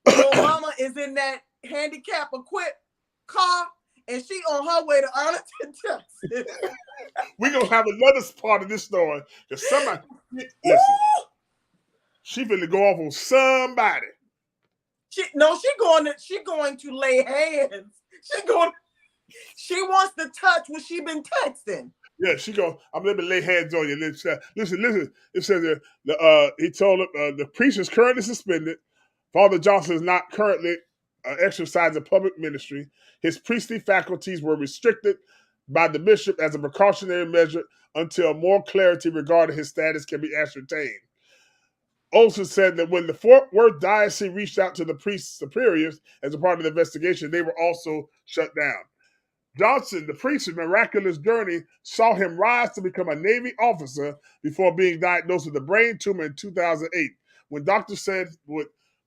S2: your mama is in that handicap equipped car and she on her way to Arlington, Texas.
S1: We're going to have another part of this story. Because somebody, listen, she finna go off on somebody.
S2: She going to lay hands. She wants to touch what she been texting.
S1: Yeah, she go, I'm going to lay hands on you. Listen. It says he told him the priest is currently suspended. Father Johnson is not currently exercising public ministry. His priestly faculties were restricted by the bishop as a precautionary measure until more clarity regarding his status can be ascertained. Olson said that when the Fort Worth Diocese reached out to the priest superiors as a part of the investigation, they were also shut down. Johnson, the priest's miraculous journey, saw him rise to become a Navy officer before being diagnosed with a brain tumor in 2008, when doctors said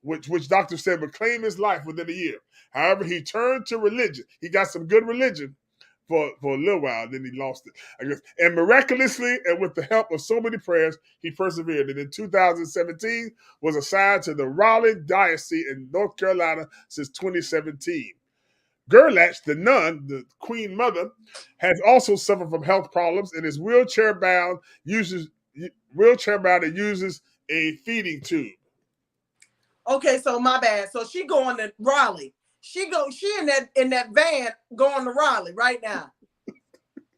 S1: which doctors said would claim his life within a year. However, he turned to religion. He got some good religion for a little while, then he lost it, I guess. And miraculously, and with the help of so many prayers, he persevered. And in 2017, was assigned to the Raleigh Diocese in North Carolina since 2017. Gerlach, the nun, the Queen Mother, has also suffered from health problems and is wheelchair-bound and uses a feeding tube.
S2: Okay, so my bad. So she going to Raleigh. She in that van going to Raleigh right now.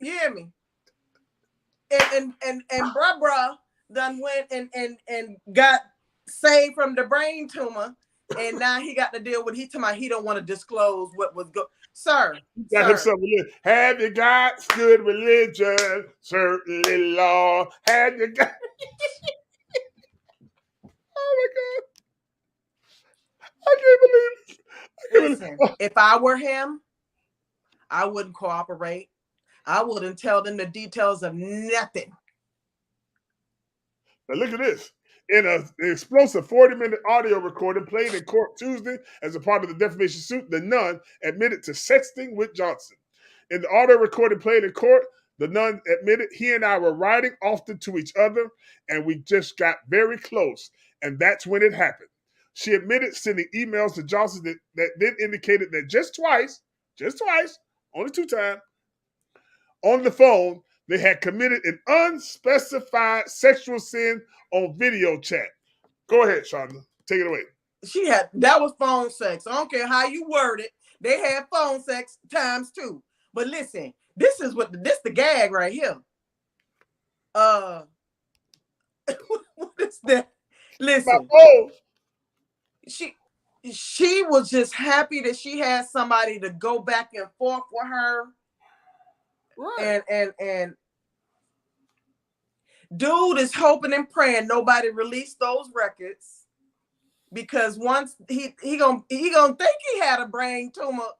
S2: You hear me? And bruh done went and got saved from the brain tumor, and now he got to deal with he don't want to disclose what was good. Sir,
S1: have you got good religion? Certainly, Lord. Have you got? Oh my God! I can't believe it.
S2: Listen, if I were him, I wouldn't cooperate. I wouldn't tell them the details of nothing.
S1: Now look at this. In an explosive 40-minute audio recording played in court Tuesday as a part of the defamation suit, the nun admitted to sexting with Johnson. In the audio recording played in court, the nun admitted he and I were writing often to each other, and we just got very close, and that's when it happened. She admitted sending emails to Johnson that then indicated that just twice, only 2 times, on the phone, they had committed an unspecified sexual sin on video chat. Go ahead, Shonda. Take it away.
S2: That was phone sex. I don't care how you word it. They had phone sex times 2. But listen, this the gag right here. What is that? Listen. She was just happy that she had somebody to go back and forth with her. Right. And dude is hoping and praying nobody released those records, because once he gonna think he had a brain tumor.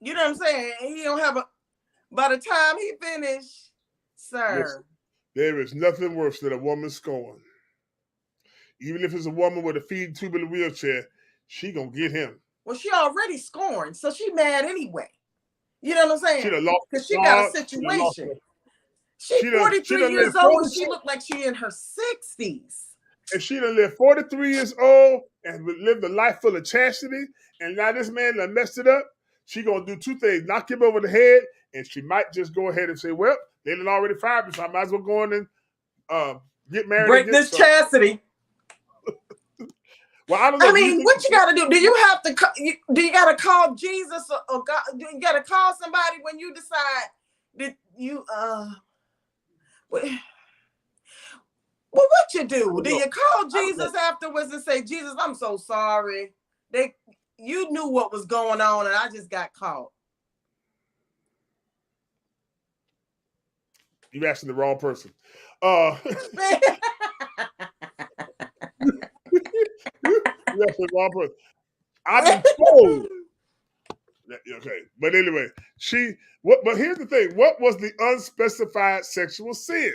S2: You know what I'm saying? He don't have by the time he finished, sir.
S1: Listen, there is nothing worse than a woman scorned. Even if it's a woman with a feeding tube in a wheelchair, she gonna get him.
S2: Well, she already scorned, so she mad anyway. You know what I'm saying?
S1: Because
S2: she got a situation. She's 43 years old and she looked like she in her 60s.
S1: And she done lived 43 years old and lived a life full of chastity. And now this man done messed it up. She gonna do 2 things: knock him over the head, and she might just go ahead and say, "Well, they done already fired me, so I might as well go in and get married.
S2: Break this chastity.
S1: Well, I don't know.
S2: I mean, what you got to do? Do you have to? Do you got to call Jesus or God? Do you got to call somebody when you decide that you Well, what you do? Do you call Jesus afterwards and say, Jesus, I'm so sorry. You knew what was going on and I just got caught.
S1: You're asking the wrong person. You're asking the wrong person. I've been told. Okay, but anyway, but here's the thing. What was the unspecified sexual sin?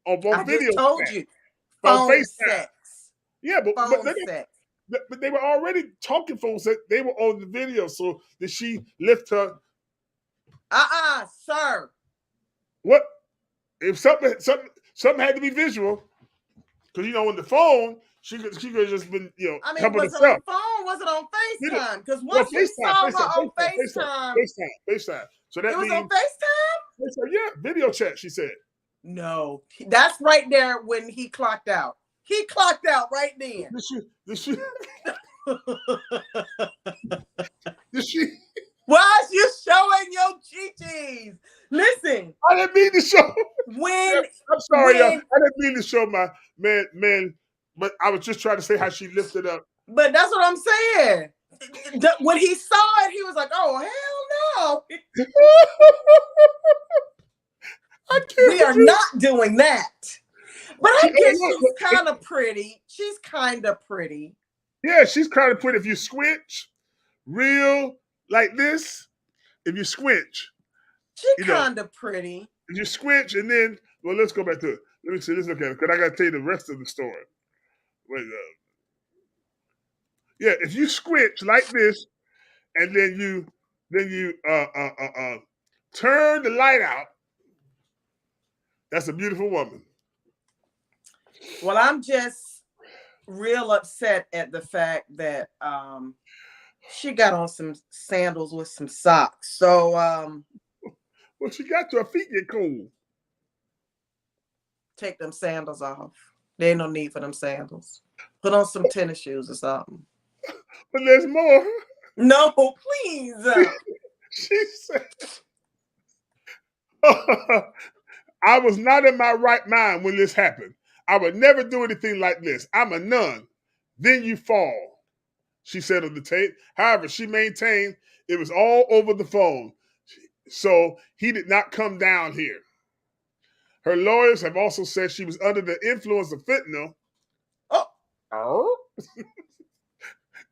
S1: On both video. I just
S2: told you. Phone sex.
S1: Yeah, but they were already talking phone sex. They were on the video. So did she lift her?
S2: Sir.
S1: What? If something had to be visual, because on the phone she could have just been helping herself.
S2: On the phone? Was it on FaceTime? Because once you saw her on
S1: FaceTime. So that
S2: it was on FaceTime?
S1: Yeah, video chat. She said.
S2: No, that's right there when he clocked out. He clocked out right then.
S1: Did she?
S2: Why is you showing your chi-chis? Listen.
S1: I didn't mean to show. I'm sorry, y'all. I didn't mean to show my man, but I was just trying to say how she lifted up.
S2: But that's what I'm saying. When he saw it, he was like, oh, hell no. We are not doing that. But I guess she's kind of pretty. She's kind of pretty.
S1: Yeah, she's kind of pretty. If you squinch real like this, if you squinch.
S2: She's kind of pretty.
S1: If you squinch and then, let's go back to it. Let me see. Let's look at it because I got to tell you the rest of the story. Wait up. Yeah, if you squinch like this and then you turn the light out, that's a beautiful woman.
S2: Well, I'm just real upset at the fact that she got on some sandals with some socks. So
S1: well, she got to her feet get cold.
S2: Take them sandals off. There ain't no need for them sandals. Put on some tennis shoes or something.
S1: But there's more.
S2: No, please.
S1: She said, I was not in my right mind when this happened. I would never do anything like this. I'm a nun. Then you fall, she said on the tape. However, she maintained it was all over the phone. So he did not come down here. Her lawyers have also said she was under the influence of fentanyl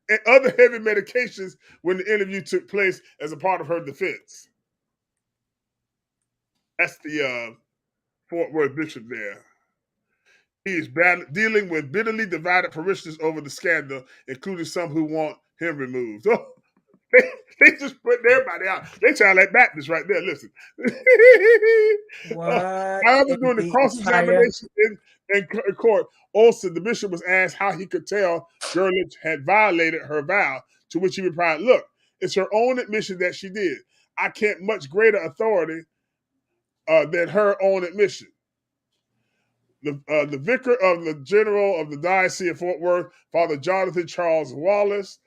S1: and other heavy medications when the interview took place as a part of her defense. That's the Fort Worth bishop there. He is dealing with bitterly divided parishioners over the scandal, including some who want him removed. Oh, they just put everybody out. They sound like Baptists right there. Listen. However, during the cross-examination in court, Olsen, the bishop, was asked how he could tell Gurlich had violated her vow, to which he replied, look, it's her own admission that she did. I can't much greater authority than her own admission. The vicar of the general of the diocese of Fort Worth, Father Jonathan Charles Wallace,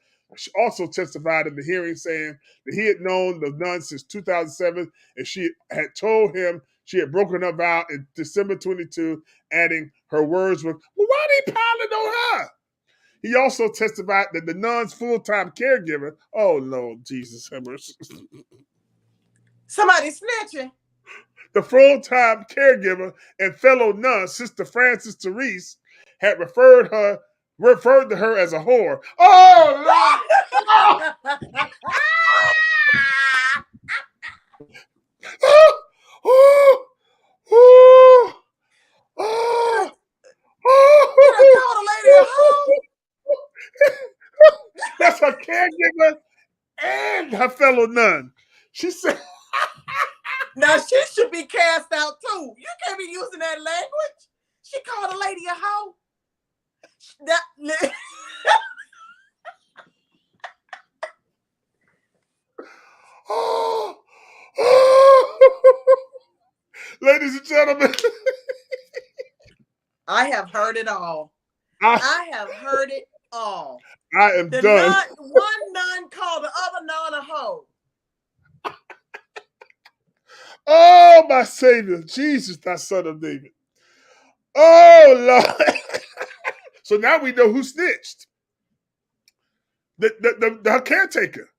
S1: also testified in the hearing saying that he had known the nun since 2007 and she had told him she had broken her vow in December 22, adding her words were, well, why are they piling on her? He also testified that the nun's full-time caregiver, oh Lord Jesus, have mercy.
S2: Somebody snitching.
S1: The full-time caregiver and fellow nun, Sister Frances Therese, had referred to her as a whore. Oh, Lord!
S2: You called a lady a hoe?
S1: That's her caregiver and her fellow nun. She said...
S2: Now she should be cast out too. You can't be using that language. She called a lady a hoe.
S1: Ladies and gentlemen,
S2: I have heard it all. I have heard it all.
S1: I am done.
S2: One nun called the other nun a hoe.
S1: Oh, my Savior, Jesus, that Son of David. Oh, Lord. So now we know who snitched. Her caretaker.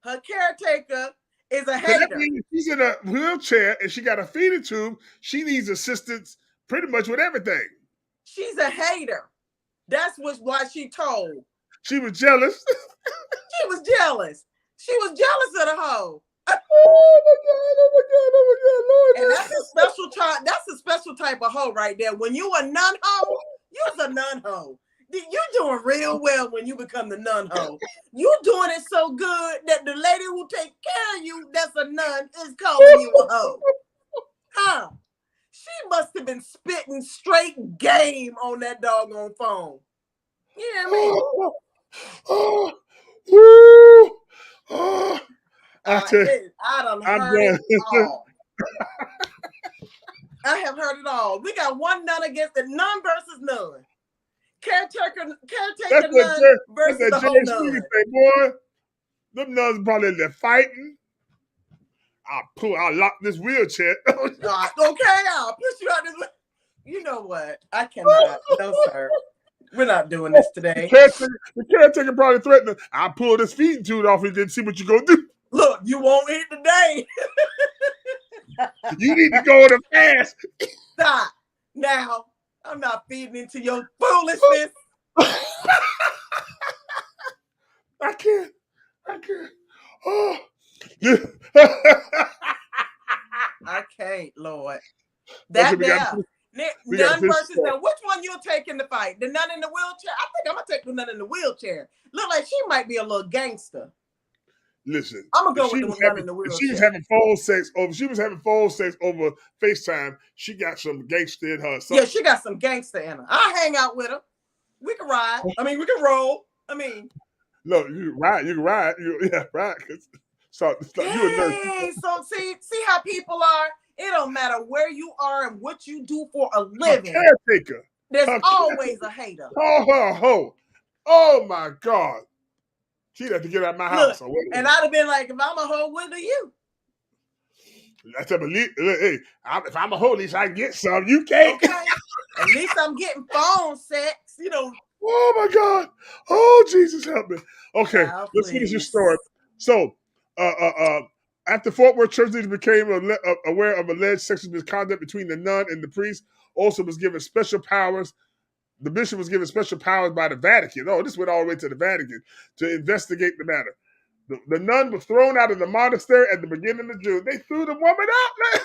S2: Her caretaker is a hater.
S1: That means she's in a wheelchair and she got a feeding tube. She needs assistance pretty much with everything.
S2: She's a hater. That's why she told.
S1: She was jealous.
S2: She was jealous. She was jealous of the hoe.
S1: Oh my God, Lord.
S2: And that's a special type of hoe right there. When you a nun hoe, you's a nun hoe. You're doing real well when you become the nun hoe. You doing it so good that the lady who take care of you, that's a nun, is calling you a hoe. Huh? She must have been spitting straight game on that doggone phone. You know what I mean? I done heard it all. I have heard it all. We got one nun against the nun versus none. Caretaker nun versus the whole nun.
S1: Boy, them nuns probably there fighting. I'll lock this wheelchair.
S2: Okay, I'll push you out this way. You know what? I cannot. No, sir. We're not doing this today.
S1: The caretaker probably threatened her. I'll pull this feeding tube off and then see what you're going to do.
S2: Look, you won't eat today.
S1: You need to go on a fast.
S2: Stop. Now, I'm not feeding into your foolishness.
S1: I can't. Oh.
S2: I can't, Lord. That there. Nun versus nun. Which one you'll take in the fight? The nun in the wheelchair? I think I'm going to take the nun in the wheelchair. Look like she might be a little gangster.
S1: Listen,
S2: I'm gonna go with the nun in the wheelchair.
S1: She was having phone sex over FaceTime. She got some gangster in her.
S2: Yeah, she got some gangster in her. I'll hang out with her. We can ride. I mean, we can roll. I mean,
S1: no, you can ride. Ride. So you a nurse.
S2: So see how people are. It don't matter where you are and what you do for a living.
S1: Caretaker.
S2: There's always a hater.
S1: Call her a hoe. Oh my God. She'd have to get out of my house.
S2: Look, and I'd have been like, if I'm a hoe, what are you?
S1: Hey, if I'm a hoe, at least I get some. You can't.
S2: Okay. At least I'm getting phone sex, you know.
S1: Oh my God. Oh, Jesus, help me. Okay, let's finish this story. So, after Fort Worth church leaders became aware of alleged sexual misconduct between the nun and the priest, also was given special powers. The bishop was given special powers by the Vatican. Oh, this went all the way to the Vatican to investigate the matter. The nun was thrown out of the monastery at the beginning of June. They threw the woman out, man.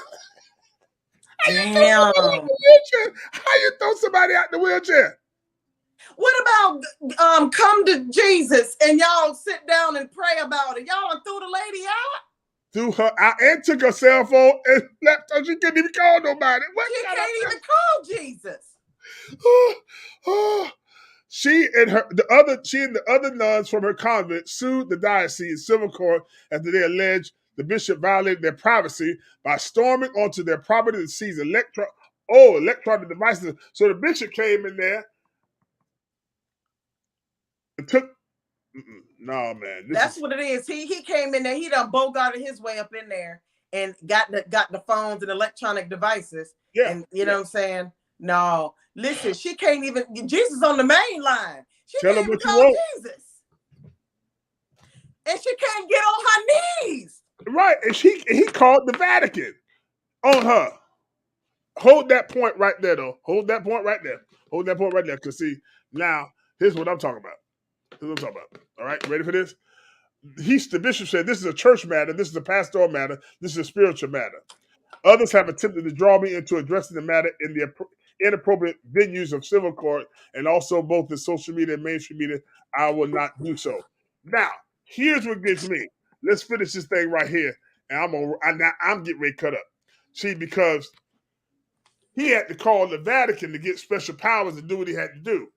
S2: Damn.
S1: How you throw somebody out the wheelchair?
S2: What about come to Jesus and y'all sit down and pray about it? Y'all threw the lady out?
S1: Threw her out and took her cell phone and left her. She couldn't even call nobody.
S2: She can't even call Jesus.
S1: She and the other nuns from her convent sued the diocese in civil court after they alleged the bishop violated their privacy by storming onto their property to seize electronic devices. So the bishop came in there and took. No, man.
S2: That's what it is. He came in there. He done bogarted his way up in there and got the phones and electronic devices.
S1: Yeah.
S2: And you know what I'm saying? No. Listen, she can't even get Jesus on the main line. She
S1: Tell
S2: can't
S1: her what
S2: even
S1: you want.
S2: Jesus. And she can't get on her knees.
S1: Right. And he called the Vatican on her. Hold that point right there, though. Hold that point right there. Because see, now, here's what I'm talking about. All right, ready for this? The bishop said, this is a church matter, this is a pastoral matter, this is a spiritual matter. Others have attempted to draw me into addressing the matter in the inappropriate venues of civil court and also both the social media and mainstream media. I will not do so. Now, here's what gets me. Let's finish this thing right here. And I'm getting ready to cut up. See, because he had to call the Vatican to get special powers to do what he had to do.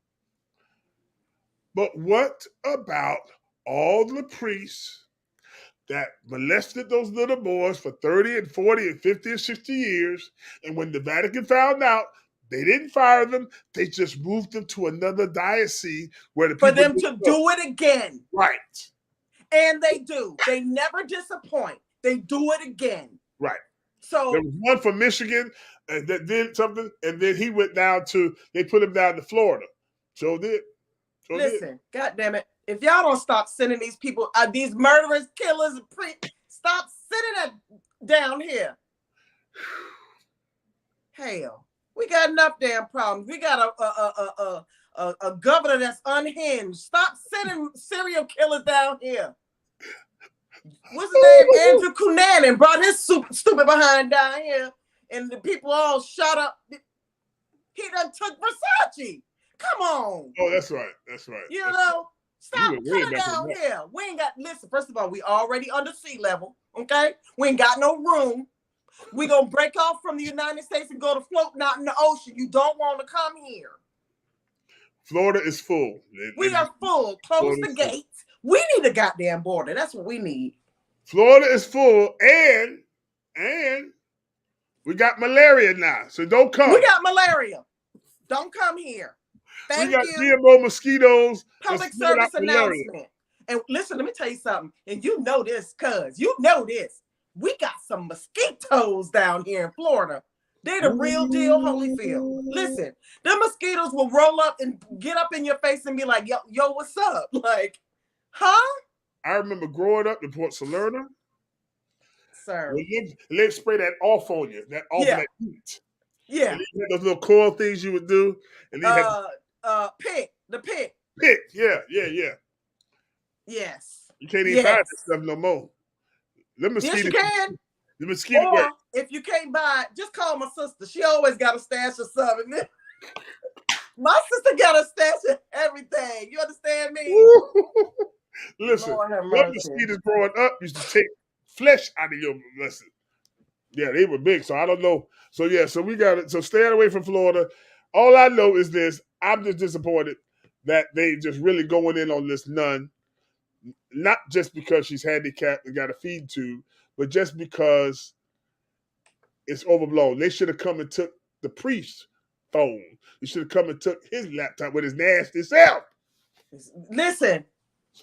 S1: But what about all the priests that molested those little boys for 30 and 40 and 50 and 60 years? And when the Vatican found out, They didn't fire them. They just moved them to another diocese where the people
S2: for them to do it again.
S1: Right.
S2: And they do. They never disappoint. They do it again.
S1: Right.
S2: So
S1: there was one from Michigan that did something, and then he went down they put him down to Florida.
S2: Listen, God damn it. If y'all don't stop sending these people, these murderers, killers, stop sending it down here. Hell, we got enough damn problems. We got a governor that's unhinged. Stop sending serial killers down here. What's his name? Andrew Cunanan brought his stupid behind down here, and the people all shot up. He done took Versace. Come on.
S1: Oh, that's right. That's right.
S2: You know, stop coming down here. We ain't got, listen, first of all, we already under sea level, okay? We ain't got no room. We gonna break off from the United States and go to floating out in the ocean. You don't want to come here.
S1: Florida is full.
S2: We are full. Close the gates. We need a goddamn border. That's what we need.
S1: Florida is full, and we got malaria now, so don't come.
S2: We got malaria. Don't come here. Thank you.
S1: We got GMO mosquitoes.
S2: Public service announcement. And listen, let me tell you something. And you know this, cuz. You know this. We got some mosquitoes down here in Florida. They the real deal, Holyfield. Listen, them mosquitoes will roll up and get up in your face and be like, yo, what's up? Like, huh?
S1: I remember growing up in Port Salerno.
S2: Sir.
S1: Let's spray that off on you. That heat.
S2: Yeah.
S1: And you had those little coil things you would do. And
S2: the pick.
S1: Pick, yeah.
S2: Yes.
S1: You can't even buy this stuff no more.
S2: Yes, you can.
S1: The mosquito.
S2: Or if you can't buy it, just call my sister. She always got a stash of something. My sister got a stash of everything. You understand me?
S1: Listen, those mosquitoes growing up used to take flesh out of your listen. Yeah, they were big, so I don't know. So we got it. So staying away from Florida. All I know is this: I'm just disappointed that they just really going in on this nun, not just because she's handicapped and got a feed tube, but just because it's overblown. They should have come and took the priest's phone. They should have come and took his laptop with his nasty self.
S2: Listen.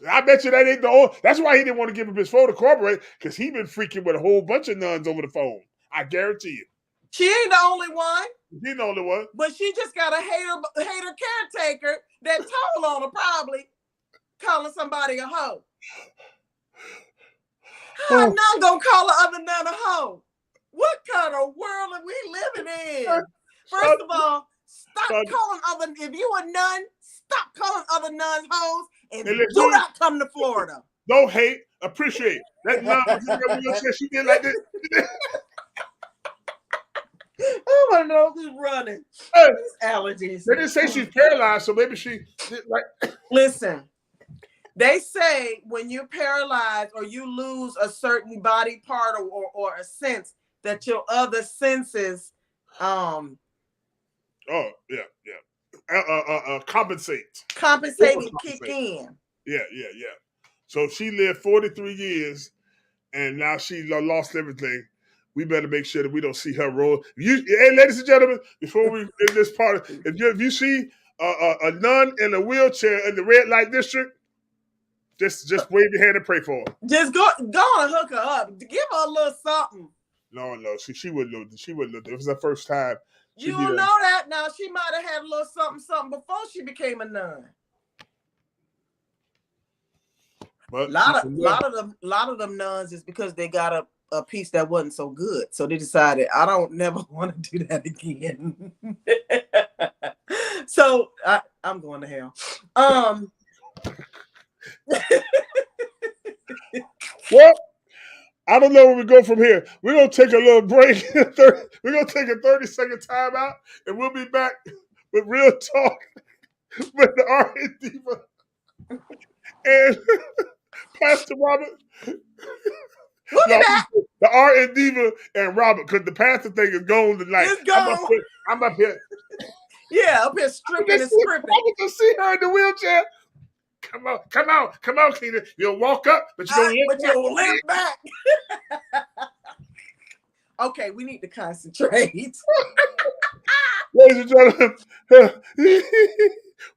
S1: I bet you that ain't the old. That's why he didn't want to give him his phone to corroborate, because he been freaking with a whole bunch of nuns over the phone. I guarantee you.
S2: She ain't the only one.
S1: She ain't the only one.
S2: But she just got a hater caretaker that told on her, probably calling somebody a hoe. How I'm not gonna call her other than a hoe? What kind of world are we living in? First of all, stop calling other. If you a nun, stop calling other nuns hoes. And do not come to Florida.
S1: Don't hate, appreciate. That nun was in there wheelchair. She did like this.
S2: Oh my nose is running. These allergies.
S1: They didn't say she's paralyzed, so maybe she did like.
S2: Listen, they say when you're paralyzed or you lose a certain body part or a sense, that your other senses compensating kick in.
S1: Yeah. So she lived 43 years and now she lost everything. We better make sure that we don't see her roll. Hey, ladies and gentlemen, before we in this part, if you see a nun in a wheelchair in the red light district, just wave your hand and pray for her.
S2: Just go and hook her up. Give her a little something.
S1: No. She wouldn't know. She wouldn't know. It was her first time.
S2: You don't know that now. She might have had a little something before she became a nun.
S1: But
S2: a lot of them nuns is because they got a piece that wasn't so good, so they decided I don't never want to do that again. So I'm going to hell.
S1: Well, I don't know where we go from here. We're going to take a little break. We're going to take a 30-second time out, and we'll be back with Real Talk with the RNDiva and Pastor Robert. The RNDiva and Robert, because the pastor thing is gone tonight.
S2: It's gone.
S1: I'm up here.
S2: Yeah, up here stripping and stripping.
S1: I can see her in the wheelchair. Come on, Keena. You'll walk up, but you'll limp back.
S2: Okay, we need to concentrate.
S1: Ladies and gentlemen,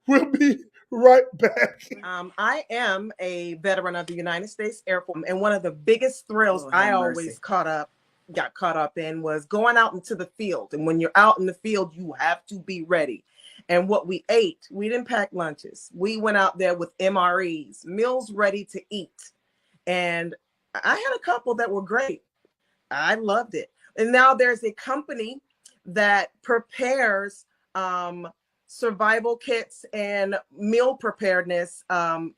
S1: we'll be right back.
S2: I am a veteran of the United States Air Force, and one of the biggest thrills I always got caught up in was going out into the field. And when you're out in the field, you have to be ready. And what we ate, we didn't pack lunches. We went out there with MREs, meals ready to eat. And I had a couple that were great. I loved it. And now there's a company that prepares survival kits and meal preparedness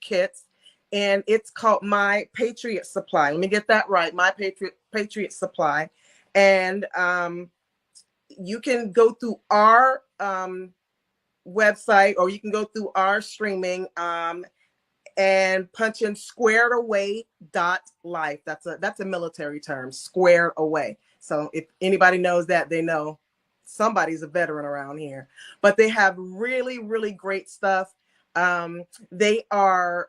S2: kits, and it's called My Patriot Supply. Let me get that right. My Patriot Supply. And you can go through our website, or you can go through our streaming and punch in squaredaway.life. That's a military term, squared away. So if anybody knows that, they know somebody's a veteran around here. But they have really, really great stuff. They are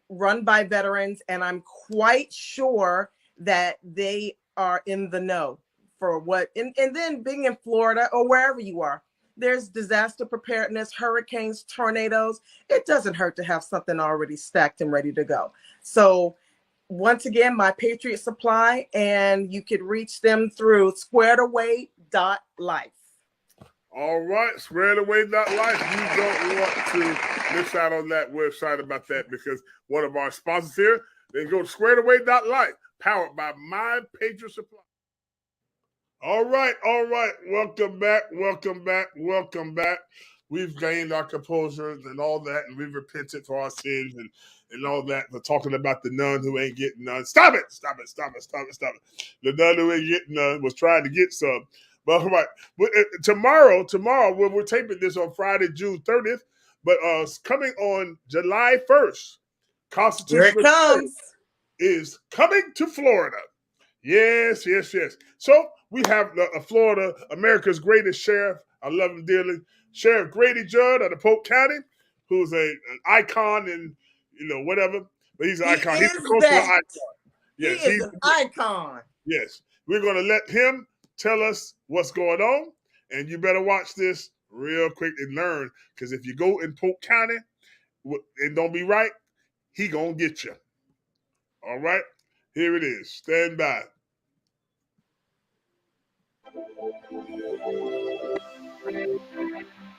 S2: run by veterans, and I'm quite sure that they are in the know for what, and then being in Florida or wherever you are, there's disaster preparedness, hurricanes, tornadoes. It doesn't hurt to have something already stacked and ready to go. So once again, My Patriot Supply, and you could reach them through squaredaway.life.
S1: All right, squaredaway.life. You don't want to miss out on that website about that, because one of our sponsors here, then go to squaredaway.life, powered by My Patriot Supply. All right. Welcome back. We've gained our composure and all that, and we've repented for our sins and all that. We're talking about the nun who ain't getting none. Stop it. The nun who ain't getting none was trying to get some. But all right. Tomorrow, when we're taping this on Friday, June 30th, but coming on July 1st, Constitutional Court is coming to Florida. Yes. So we have Florida, America's greatest sheriff. I love him dearly. Sheriff Grady Judd of the Polk County, who's an icon and, whatever. But he's an icon. He's a cultural icon. Yes,
S2: he's an icon.
S1: Yes. We're going to let him tell us what's going on. And you better watch this real quick and learn. Because if you go in Polk County and don't be right, he going to get you. All right? Here it is. Stand by.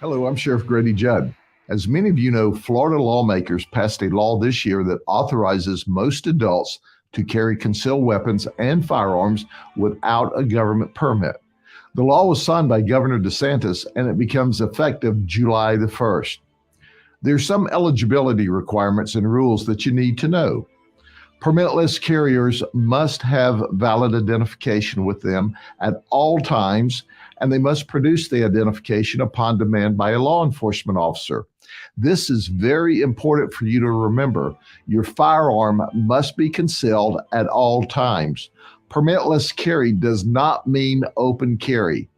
S7: Hello, I'm Sheriff Grady Judd. As many of you know, Florida lawmakers passed a law this year that authorizes most adults to carry concealed weapons and firearms without a government permit. The law was signed by Governor DeSantis, and it becomes effective July the 1st. There's some eligibility requirements and rules that you need to know. Permitless carriers must have valid identification with them at all times, and they must produce the identification upon demand by a law enforcement officer. This is very important for you to remember. Your firearm must be concealed at all times. Permitless carry does not mean open carry.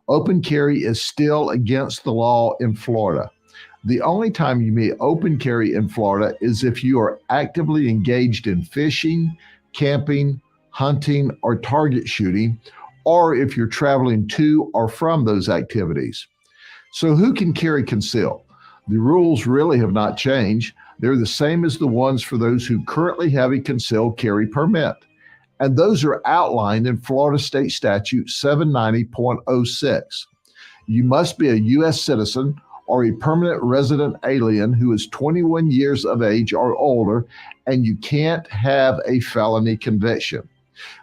S7: Open carry is still against the law in Florida. The only time you may open carry in Florida is if you are actively engaged in fishing, camping, hunting, or target shooting, or if you're traveling to or from those activities. So who can carry concealed? The rules really have not changed. They're the same as the ones for those who currently have a concealed carry permit. And those are outlined in Florida State Statute 790.06. You must be a U.S. citizen or a permanent resident alien who is 21 years of age or older, and you can't have a felony conviction.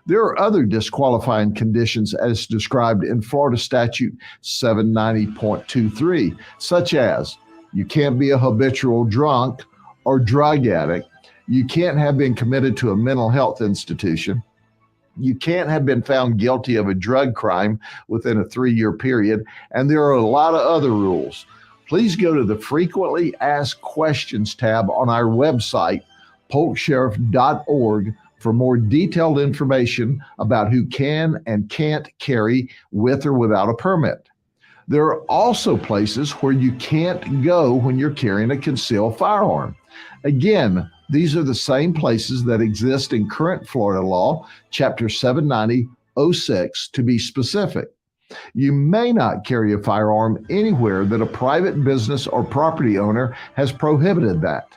S7: There are other disqualifying conditions as described in Florida Statute 790.23, such as you can't be a habitual drunk or drug addict, you can't have been committed to a mental health institution, you can't have been found guilty of a drug crime within a 3-year period, and there are a lot of other rules. Please go to the Frequently Asked Questions tab on our website, polksheriff.org, for more detailed information about who can and can't carry with or without a permit. There are also places where you can't go when you're carrying a concealed firearm. Again, these are the same places that exist in current Florida law, Chapter 790.06 to be specific. You may not carry a firearm anywhere that a private business or property owner has prohibited that.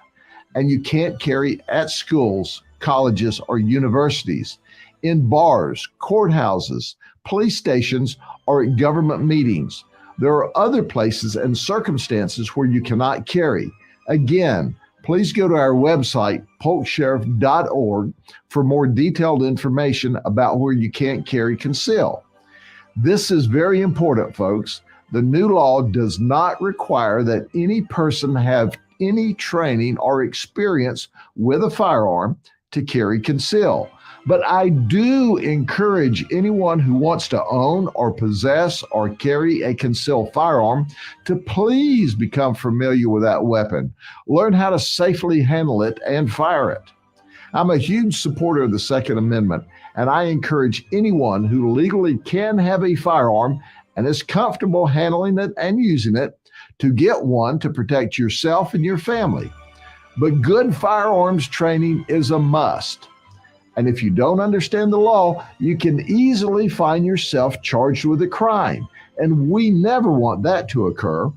S7: And you can't carry at schools, colleges, or universities, in bars, courthouses, police stations, or at government meetings. There are other places and circumstances where you cannot carry. Again, please go to our website, polksheriff.org, for more detailed information about where you can't carry conceal. This is very important, folks. The new law does not require that any person have any training or experience with a firearm to carry conceal. But I do encourage anyone who wants to own or possess or carry a concealed firearm to please become familiar with that weapon. Learn how to safely handle it and fire it. I'm a huge supporter of the Second Amendment, and I encourage anyone who legally can have a firearm and is comfortable handling it and using it to get one to protect yourself and your family. But good firearms training is a must. And if you don't understand the law, you can easily find yourself charged with a crime. And we never want that to occur.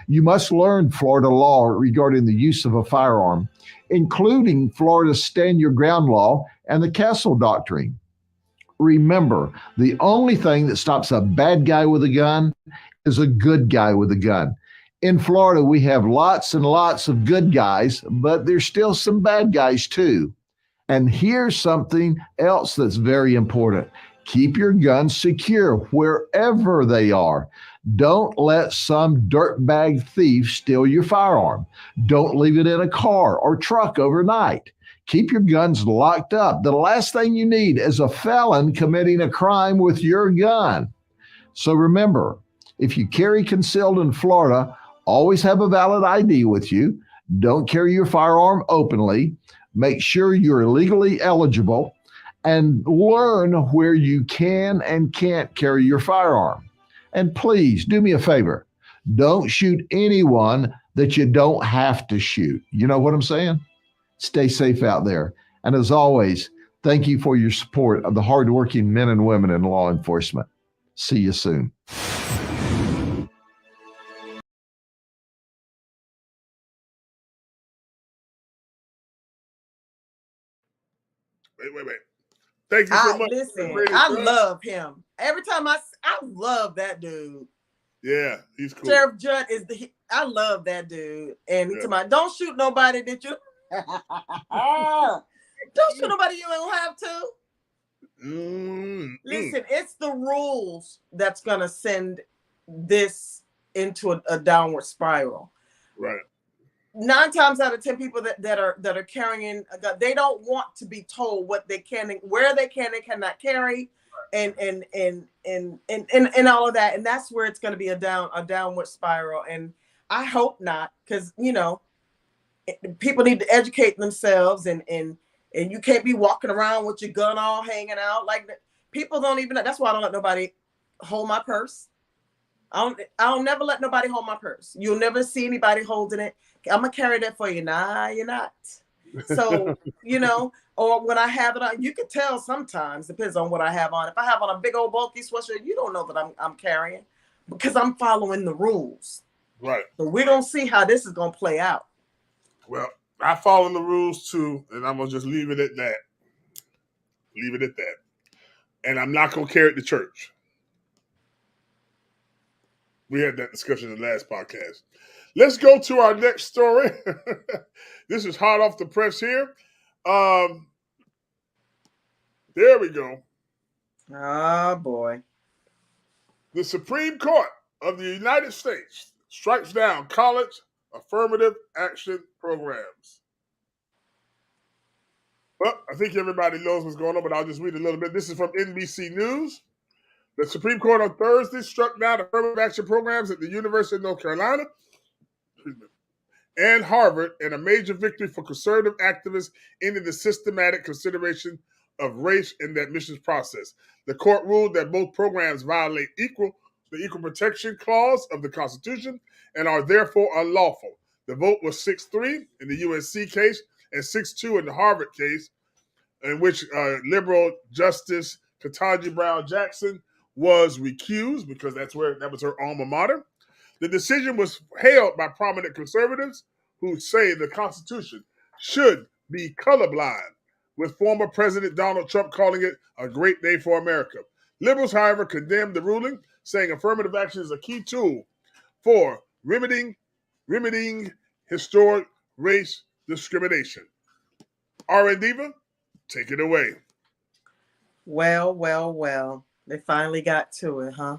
S7: You must learn Florida law regarding the use of a firearm, including Florida's Stand Your Ground law and the Castle Doctrine. Remember, the only thing that stops a bad guy with a gun is a good guy with a gun. In Florida, we have lots and lots of good guys, but there's still some bad guys too. And here's something else that's very important. Keep your guns secure wherever they are. Don't let some dirtbag thief steal your firearm. Don't leave it in a car or truck overnight. Keep your guns locked up. The last thing you need is a felon committing a crime with your gun. So remember, if you carry concealed in Florida, always have a valid ID with you. Don't carry your firearm openly. Make sure you're legally eligible, and learn where you can and can't carry your firearm. And please do me a favor. Don't shoot anyone that you don't have to shoot. You know what I'm saying? Stay safe out there. And as always, thank you for your support of the hardworking men and women in law enforcement. See you soon.
S1: Wait. Thank you so much.
S2: Listen, I love him. Every time I love that dude.
S1: Yeah, he's cool.
S2: Sheriff Judd I love that dude. And he's about, don't shoot nobody that you don't shoot nobody you don't have to. Listen, it's the rules that's gonna send this into a downward spiral. Right. 9 times out of 10 people that are carrying a gun, they don't want to be told what they can, where they can and cannot carry, and all of that. And that's where it's going to be a downward spiral. And I hope not, because people need to educate themselves, and you can't be walking around with your gun all hanging out like that. People don't even know. That's why I don't let nobody hold my purse. I'll never let nobody hold my purse. You'll never see anybody holding it. I'm gonna carry that for you. Nah, you're not. So, or when I have it on, you can tell sometimes, depends on what I have on. If I have on a big old bulky sweatshirt, you don't know that I'm carrying, because I'm following the rules. Right. So we're gonna see how this is gonna play out.
S1: Well, I follow the rules too, and I'm gonna just leave it at that. And I'm not gonna carry it to church. We had that discussion in the last podcast. Let's go to our next story. This is hot off the press here. There we go.
S2: Oh, boy.
S1: The Supreme Court of the United States strikes down college affirmative action programs. Well, I think everybody knows what's going on, but I'll just read a little bit. This is from NBC News. The Supreme Court on Thursday struck down affirmative action programs at the University of North Carolina and Harvard in a major victory for conservative activists into the systematic consideration of race in the admissions process. The court ruled that both programs violate the Equal Protection Clause of the Constitution and are therefore unlawful. The vote was 6-3 in the USC case and 6-2 in the Harvard case, in which liberal Justice Ketanji Brown Jackson was recused because that was her alma mater. The decision was hailed by prominent conservatives who say the Constitution should be colorblind, with former President Donald Trump calling it a great day for America. Liberals, however, condemned the ruling, saying affirmative action is a key tool for remedying historic race discrimination. RNDiva, take it away.
S2: Well. They finally got to it, huh?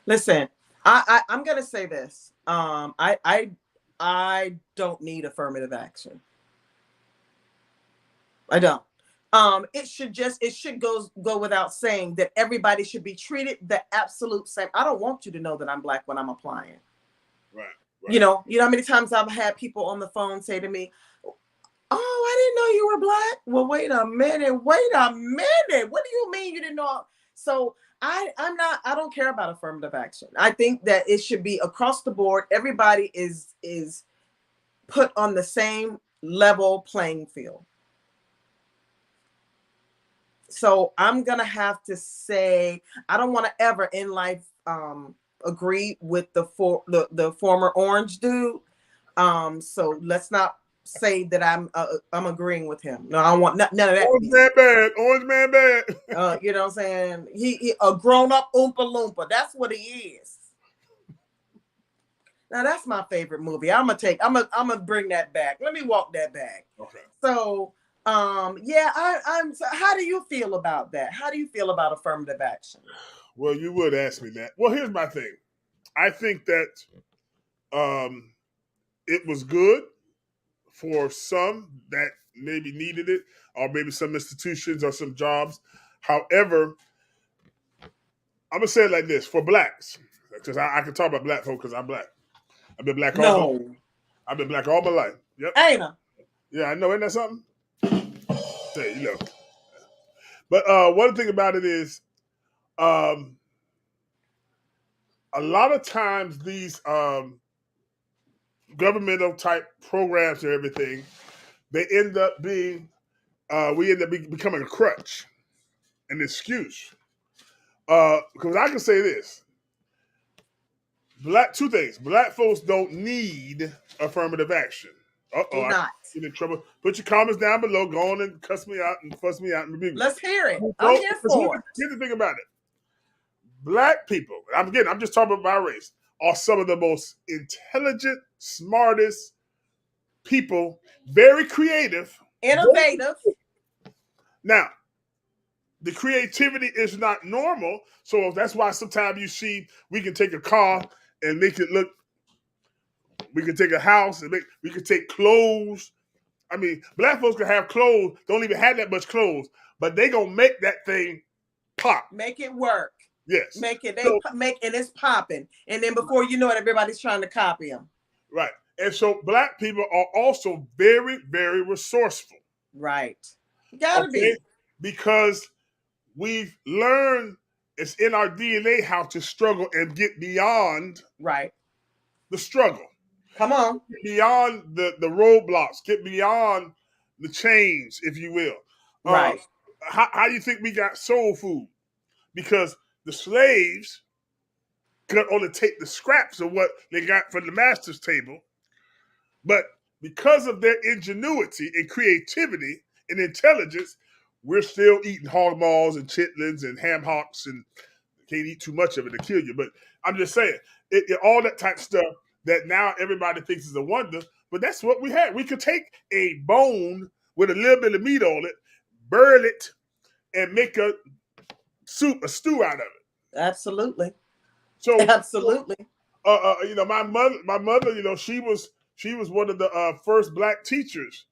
S2: Listen, I'm gonna say this. I don't need affirmative action. I don't. It should go without saying that everybody should be treated the absolute same. I don't want you to know that I'm Black when I'm applying.
S1: Right.
S2: You know how many times I've had people on the phone say to me, "Oh, I didn't know you were Black." Well, wait a minute. What do you mean you didn't know? So I don't care about affirmative action. I think that it should be across the board. Everybody is put on the same level playing field. So I'm gonna have to say I don't want to ever in life agree with the former orange dude. So let's not say that I'm agreeing with him. No, I don't want none of that.
S1: Orange man bad.
S2: You know what I'm saying? He a grown up Oompa Loompa. That's what he is. Now that's my favorite movie. I'm gonna bring that back. Let me walk that back.
S1: Okay.
S2: So yeah, how do you feel about that? How do you feel about affirmative action?
S1: Well, you would ask me that. Well, here's my thing. I think that it was good for some that maybe needed it, or maybe some institutions or some jobs. However, I'm gonna say it like this: for Blacks, because I can talk about Black folk because I'm Black. I've been Black I've been Black all my life. Yep.
S2: Ain't I?
S1: Yeah, I know. Isn't that something? Hey, you know. But one thing about it is, a lot of times these governmental type programs and everything, they end up being, we end up becoming a crutch, an excuse. Because I can say this: two things. Black folks don't need affirmative action.
S2: Do not.
S1: Get in trouble. Put your comments down below. Go on and cuss me out and fuss me out and rebuke me.
S2: Let's hear it. I'm here for it.
S1: Here's the thing about it. Black people, I'm just talking about my race, are some of the most intelligent, smartest people, very creative.
S2: Innovative.
S1: Now, the creativity is not normal, so that's why sometimes you see we can take a car and make it look, we can take a house and we can take clothes. I mean, Black folks can have clothes, don't even have that much clothes, but they gonna make that thing pop.
S2: Make it work.
S1: Yes.
S2: And it's popping. And then before you know it, everybody's trying to copy them.
S1: Right. And so Black people are also very, very resourceful.
S2: Right. Gotta be.
S1: Because we've learned, it's in our DNA how to struggle and get beyond the struggle.
S2: Come on.
S1: Get beyond the roadblocks. Get beyond the chains, if you will.
S2: Right.
S1: How do you think we got soul food? Because the slaves could only take the scraps of what they got from the master's table. But because of their ingenuity and creativity and intelligence, we're still eating hog maws and chitlins and ham hocks, and can't eat too much of it to kill you. But I'm just saying, all that type of stuff that now everybody thinks is a wonder, but that's what we had. We could take a bone with a little bit of meat on it, burn it, and make a stew out of it.
S2: Absolutely.
S1: So
S2: absolutely.
S1: My mother, she was one of the first Black teachers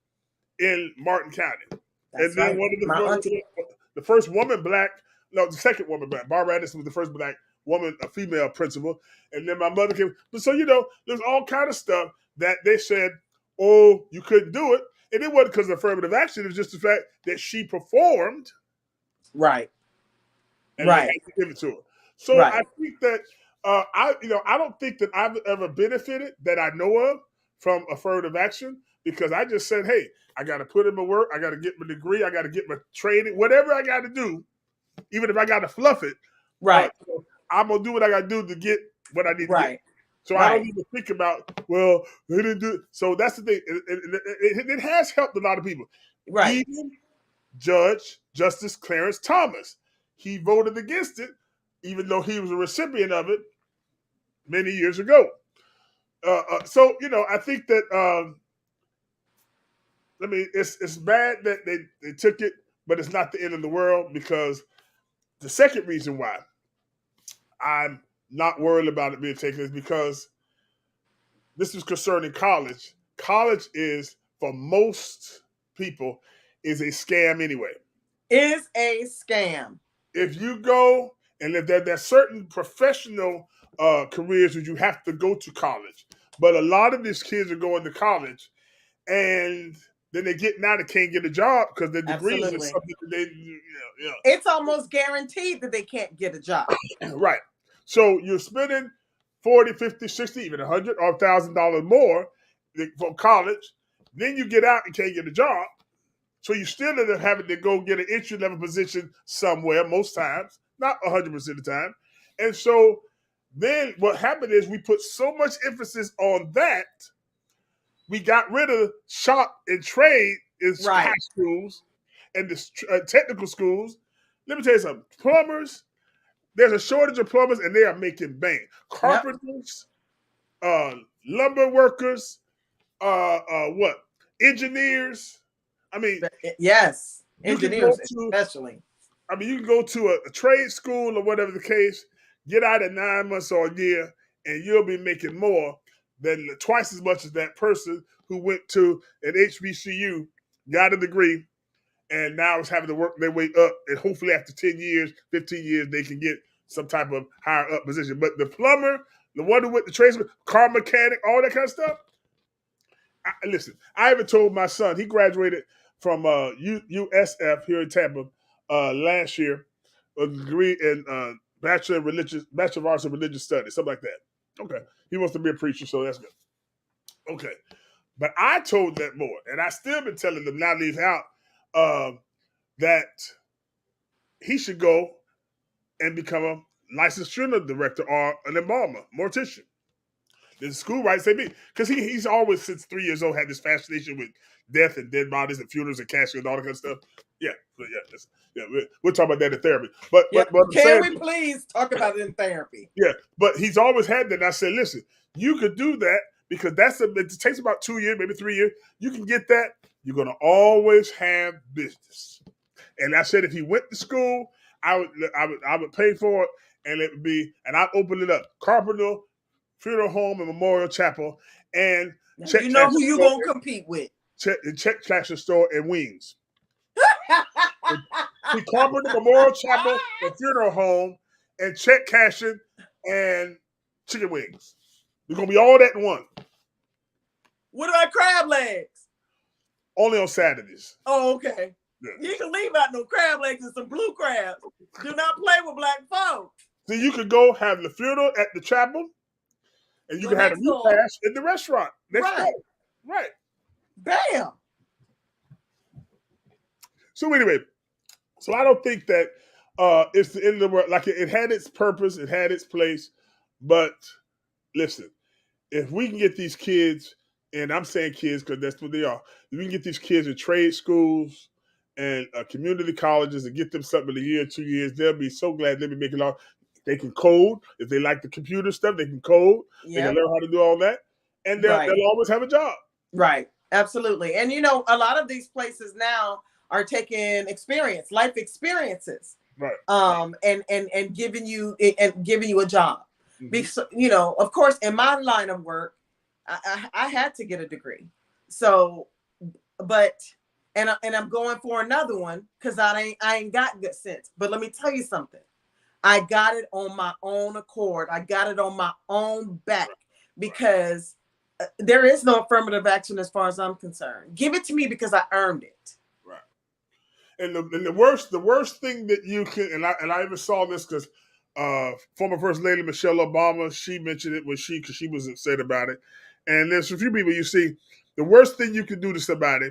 S1: in Martin County.
S2: That's and then
S1: one of the first woman Black, the second woman Black. Barbara Anderson was the first Black woman, a female principal. And then my mother came. So, there's all kind of stuff that they said, oh, you couldn't do it. And it wasn't because of affirmative action. It was just the fact that she performed.
S2: Right.
S1: And they had to give it to her. So I think that I don't think that I've ever benefited that I know of from affirmative action, because I just said, hey, I got to put in my work. I got to get my degree. I got to get my training, whatever I got to do, even if I got to fluff it.
S2: Right.
S1: I'm gonna do what I gotta do to get what I need to get. So
S2: Right.
S1: I don't even think about, well, they didn't do it. So that's the thing. It has helped a lot of people.
S2: Right.
S1: Even Justice Clarence Thomas, he voted against it, even though he was a recipient of it many years ago. So I think that it's bad that they took it, but it's not the end of the world, because the second reason why I'm not worried about it being taken is because this is concerning college. College is, for most people, is a scam anyway.
S2: Is a scam.
S1: If you go, and if there's certain professional careers that you have to go to college, but a lot of these kids are going to college, and then they get now they can't get a job because their degree is something that they,
S2: It's almost guaranteed that they can't get a job.
S1: Right. So you're spending $40, $50, $60, even $100 or $1,000 more from college. Then you get out and can't get a job. So you still end up having to go get an entry-level position somewhere most times, not 100% of the time. And so then what happened is we put so much emphasis on that, we got rid of shop and trade in high schools and the technical schools. Let me tell you something. Plumbers, there's a shortage of plumbers, and they are making bank. Carpenters, lumber workers, engineers. I mean,
S2: yes, engineers especially.
S1: I mean, you can go to a trade school or whatever the case, get out in 9 months or a year, and you'll be making more than twice as much as that person who went to an HBCU, got a degree, and now is having to work their way up. And hopefully after 10 years, 15 years, they can get some type of higher up position. But the plumber, the one who went to trade school, car mechanic, all that kind of stuff. Listen, I even told my son, he graduated from USF here in Tampa last year, a degree in Bachelor of Arts in Religious Studies, something like that. Okay. He wants to be a preacher, so that's good. Okay. But I told that boy, and I still been telling them now that he's out, that he should go and become a licensed funeral director or an embalmer, mortician. The school rights they be, because he's always since 3 years old had this fascination with death and dead bodies and funerals and caskets and all that kind of stuff. Yeah, we'll talk about that in therapy. But
S2: can we please talk about it in therapy?
S1: Yeah, but he's always had that. And I said, listen, you could do that because it takes about 2 years, maybe 3 years. You can get that. You're gonna always have business. And I said, if he went to school, I would pay for it, and it would be, and I'd open it up, carpenter, funeral home, and memorial chapel, and
S2: you know who you gonna compete with?
S1: Check casher store and wings. The carpenter, memorial chapel, and funeral home, and check cashing and chicken wings. You're gonna be all that in one.
S2: What about crab legs?
S1: Only on Saturdays.
S2: Oh, okay. Yeah. You can leave out no crab legs and some blue crabs. Do not play with black folks.
S1: So you could go have the funeral at the chapel, and you can have a repast in the restaurant. Right.
S2: Bam.
S1: So anyway, I don't think that it's the end of the world. Like it had its purpose, it had its place. But listen, if we can get these kids, and I'm saying kids because that's what they are, if we can get these kids in trade schools and community colleges and get them something in a year or 2 years, they'll be so glad they'll be making all. They can code. If they like the computer stuff, they can code. Yep. They can learn how to do all that. And they'll always have a job.
S2: Right. Absolutely. And, a lot of these places now are taking life experiences.
S1: Right.
S2: And giving you a job. Mm-hmm. Because, of course, in my line of work, I had to get a degree. So, and I'm going for another one because I ain't got good sense. But let me tell you something. I got it on my own accord. I got it on my own back because there is no affirmative action as far as I'm concerned. Give it to me because I earned it.
S1: Right. And the worst thing that you can, and I even saw this because former First Lady Michelle Obama, she mentioned it because she was upset about it. And there's a few people you see, the worst thing you can do to somebody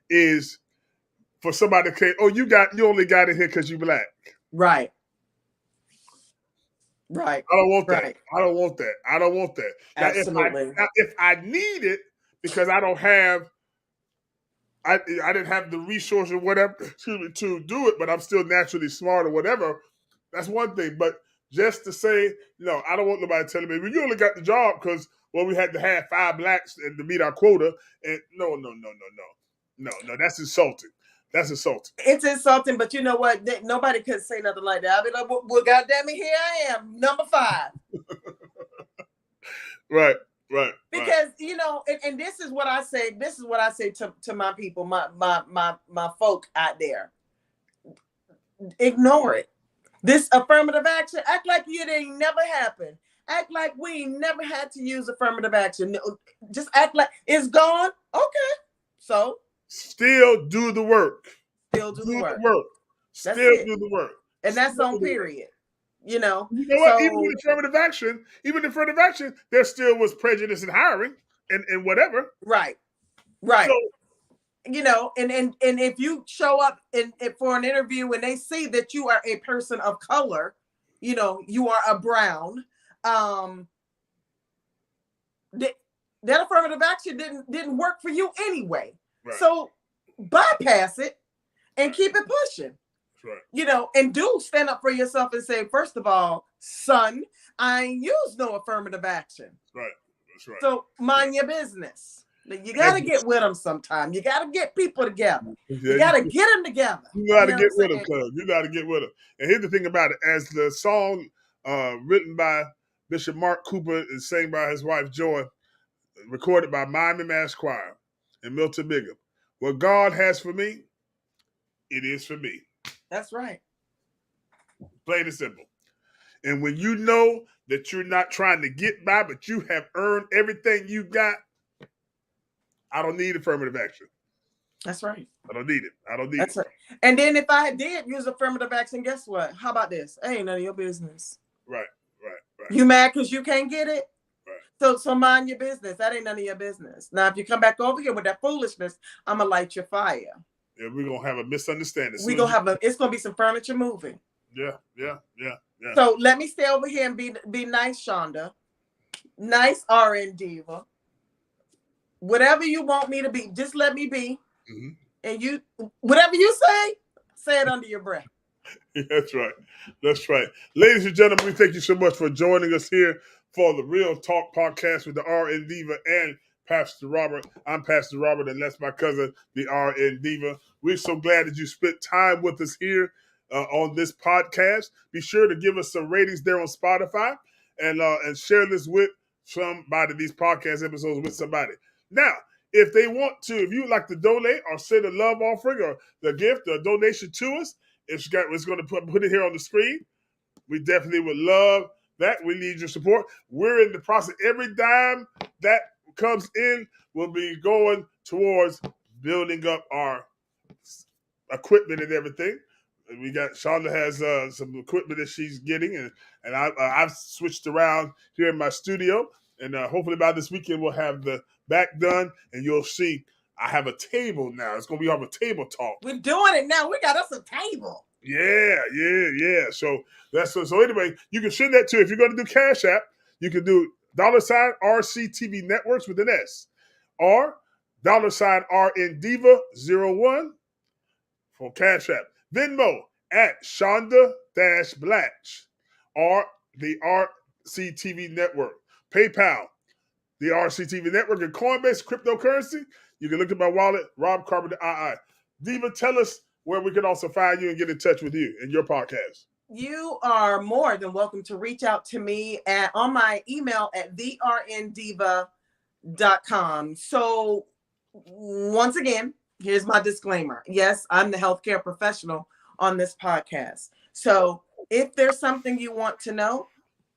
S1: is for somebody to say, oh, you only got it here because you black.
S2: Right. Right.
S1: I don't want that.
S2: Right.
S1: I don't want that. I don't want that.
S2: Absolutely.
S1: Now, if I need it because I don't have, I didn't have the resource or whatever to do it, but I'm still naturally smart or whatever, that's one thing. But just to say, no, I don't want nobody telling me, well, you only got the job because, well, we had to have 5 blacks and to meet our quota. And no, that's insulting. That's insulting.
S2: It's insulting, but you know what? Nobody could say nothing like that. I'd be like, well, goddamn it, here I am, number 5.
S1: Right.
S2: Because and this is what I say. This is what I say to my people, my folk out there. Ignore it. This affirmative action, act like it ain't never happened. Act like we ain't never had to use affirmative action. Just act like it's gone. Okay, so
S1: still do the work.
S2: Still do the work.
S1: Still do the work.
S2: And that's on period. You know
S1: what? Even with affirmative action, there still was prejudice in hiring and whatever.
S2: Right. So, and if you show up for an interview and they see that you are a person of color, you are a brown, that affirmative action didn't work for you anyway. Right. So bypass it and keep it pushing. Right. And do stand up for yourself and say, first of all, son, I ain't used no affirmative action.
S1: Right. That's right.
S2: So mind your business. You got to get with them sometime. You got to get people together. You got to get them together.
S1: You got to get with them, cuz. You got to get with them. And here's the thing about it. As the song written by Bishop Mark Cooper and sang by his wife, Joy, recorded by Miami Mass Choir and Milton Bigham, what God has for me, it is for me.
S2: That's right.
S1: Plain and simple. And when you know that you're not trying to get by, but you have earned everything you got, I don't need affirmative action.
S2: That's right.
S1: I don't need it.
S2: That's right. And then if I did use affirmative action, guess what? How about this? Ain't none of your business.
S1: Right.
S2: You mad because you can't get it?
S1: Right.
S2: So mind your business. That ain't none of your business. Now, if you come back over here with that foolishness, I'm going to light your fire.
S1: Yeah, we're going to have a misunderstanding.
S2: It's going to be some furniture moving.
S1: Yeah.
S2: So let me stay over here and be nice, Shonda. Nice RNDiva. Whatever you want me to be, just let me be. Mm-hmm. And whatever you say it under your breath.
S1: That's right. Ladies and gentlemen, we thank you so much for joining us here for the Real Talk podcast with the RNDiva and Pastor Robert. I'm Pastor Robert, and that's my cousin, the RNDiva. We're so glad that you spent time with us here on this podcast. Be sure to give us some ratings there on Spotify and share this with somebody, these podcast episodes with somebody. Now, if they want to, if you would like to donate or send a love offering or the gift or donation to us, it's going to put it here on the screen. We definitely would love that. We need your support. We're in the process. Every dime that comes in will be going towards building up our equipment and everything. We got Shonda has some equipment that she's getting, and I've switched around here in my studio. And hopefully by this weekend we'll have the back done, and you'll see I have a table now. It's going to be on a table talk.
S2: We're doing it now. We got us a table.
S1: Yeah. So that's so anyway, you can send that too. If you're going to do Cash App, you can do $TheRCTVNetworks with an S or $RNDiva01 for Cash App. Venmo at Shonda-Blatch or the RCTV Network. PayPal, the RCTV Network, and Coinbase cryptocurrency. You can look at my wallet, Rob Carpenter II. Diva, tell us where we can also find you and get in touch with you and your podcast.
S2: You are more than welcome to reach out to me on my email at TheRNDiva.com. So once again, here's my disclaimer. Yes, I'm the healthcare professional on this podcast. So if there's something you want to know,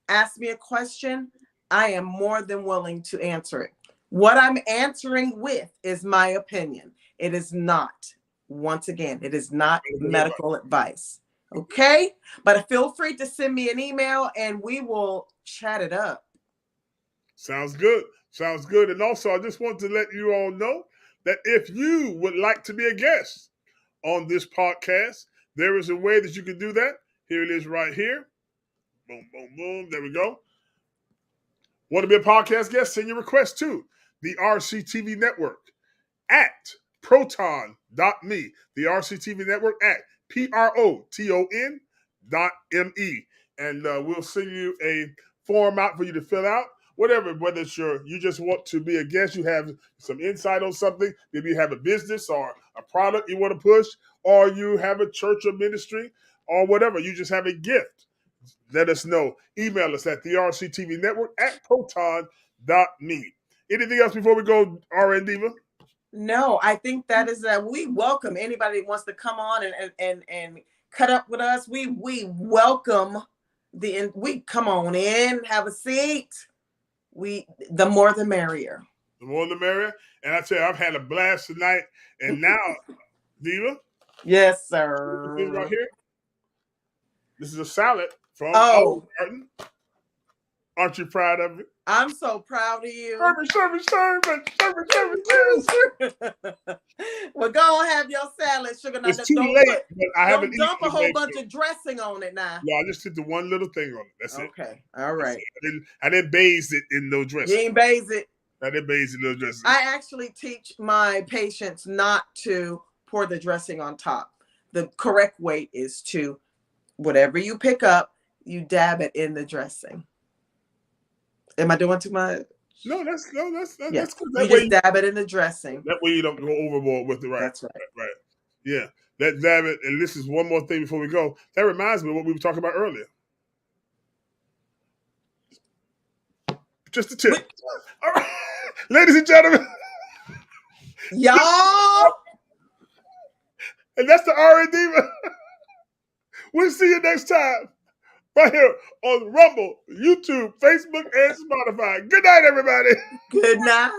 S2: ask me a question. I am more than willing to answer it. What I'm answering with is my opinion. It is not, once again, it is not medical advice. Okay? But feel free to send me an email and we will chat it up.
S1: Sounds good. And also, I just want to let you all know that if you would like to be a guest on this podcast, there is a way that you can do that. Here it is right here. Boom, boom, boom. There we go. Want to be a podcast guest? Send your request to the RCTV Network at proton.me. The RCTV Network at PROTON.me. And we'll send you a form out for you to fill out. Whatever, whether it's you just want to be a guest, you have some insight on something, maybe you have a business or a product you want to push, or you have a church or ministry, or whatever, you just have a gift. Let us know. Email us at TheRCTVNetwork at proton.me. Anything else before we go, RNDiva?
S2: No, I think that is that we welcome anybody that wants to come on and cut up with us. We welcome we come on in, have a seat. The more the merrier.
S1: The more the merrier. And I tell you, I've had a blast tonight. And now, Diva.
S2: Yes, sir.
S1: This right here. This is a salad from Martin. Aren't you proud of it?
S2: I'm so proud of you.
S1: Service.
S2: Well, go and have your salad, sugar.
S1: It's too late, but I haven't
S2: eaten. Don't dump a whole bunch of dressing on it now.
S1: Yeah, I just did the one little thing on it. That's it.
S2: Okay, all right.
S1: I didn't bathe it in no dressing.
S2: You ain't bathe it.
S1: I didn't bathe it in no dressing.
S2: I actually teach my patients not to pour the dressing on top. The correct way is to, whatever you pick up, you dab it in the dressing. Am I doing too much?
S1: No, that's good.
S2: You just dab it in the dressing.
S1: That way you don't go overboard with it, right?
S2: That's right.
S1: Right. Yeah. That dab it, and this is one more thing before we go. That reminds me of what we were talking about earlier. Just a tip. All right. Ladies and gentlemen.
S2: Y'all.
S1: And that's the RNDiva. We'll see you next time. Right here on Rumble, YouTube, Facebook, and Spotify. Good night, everybody.
S2: Good night.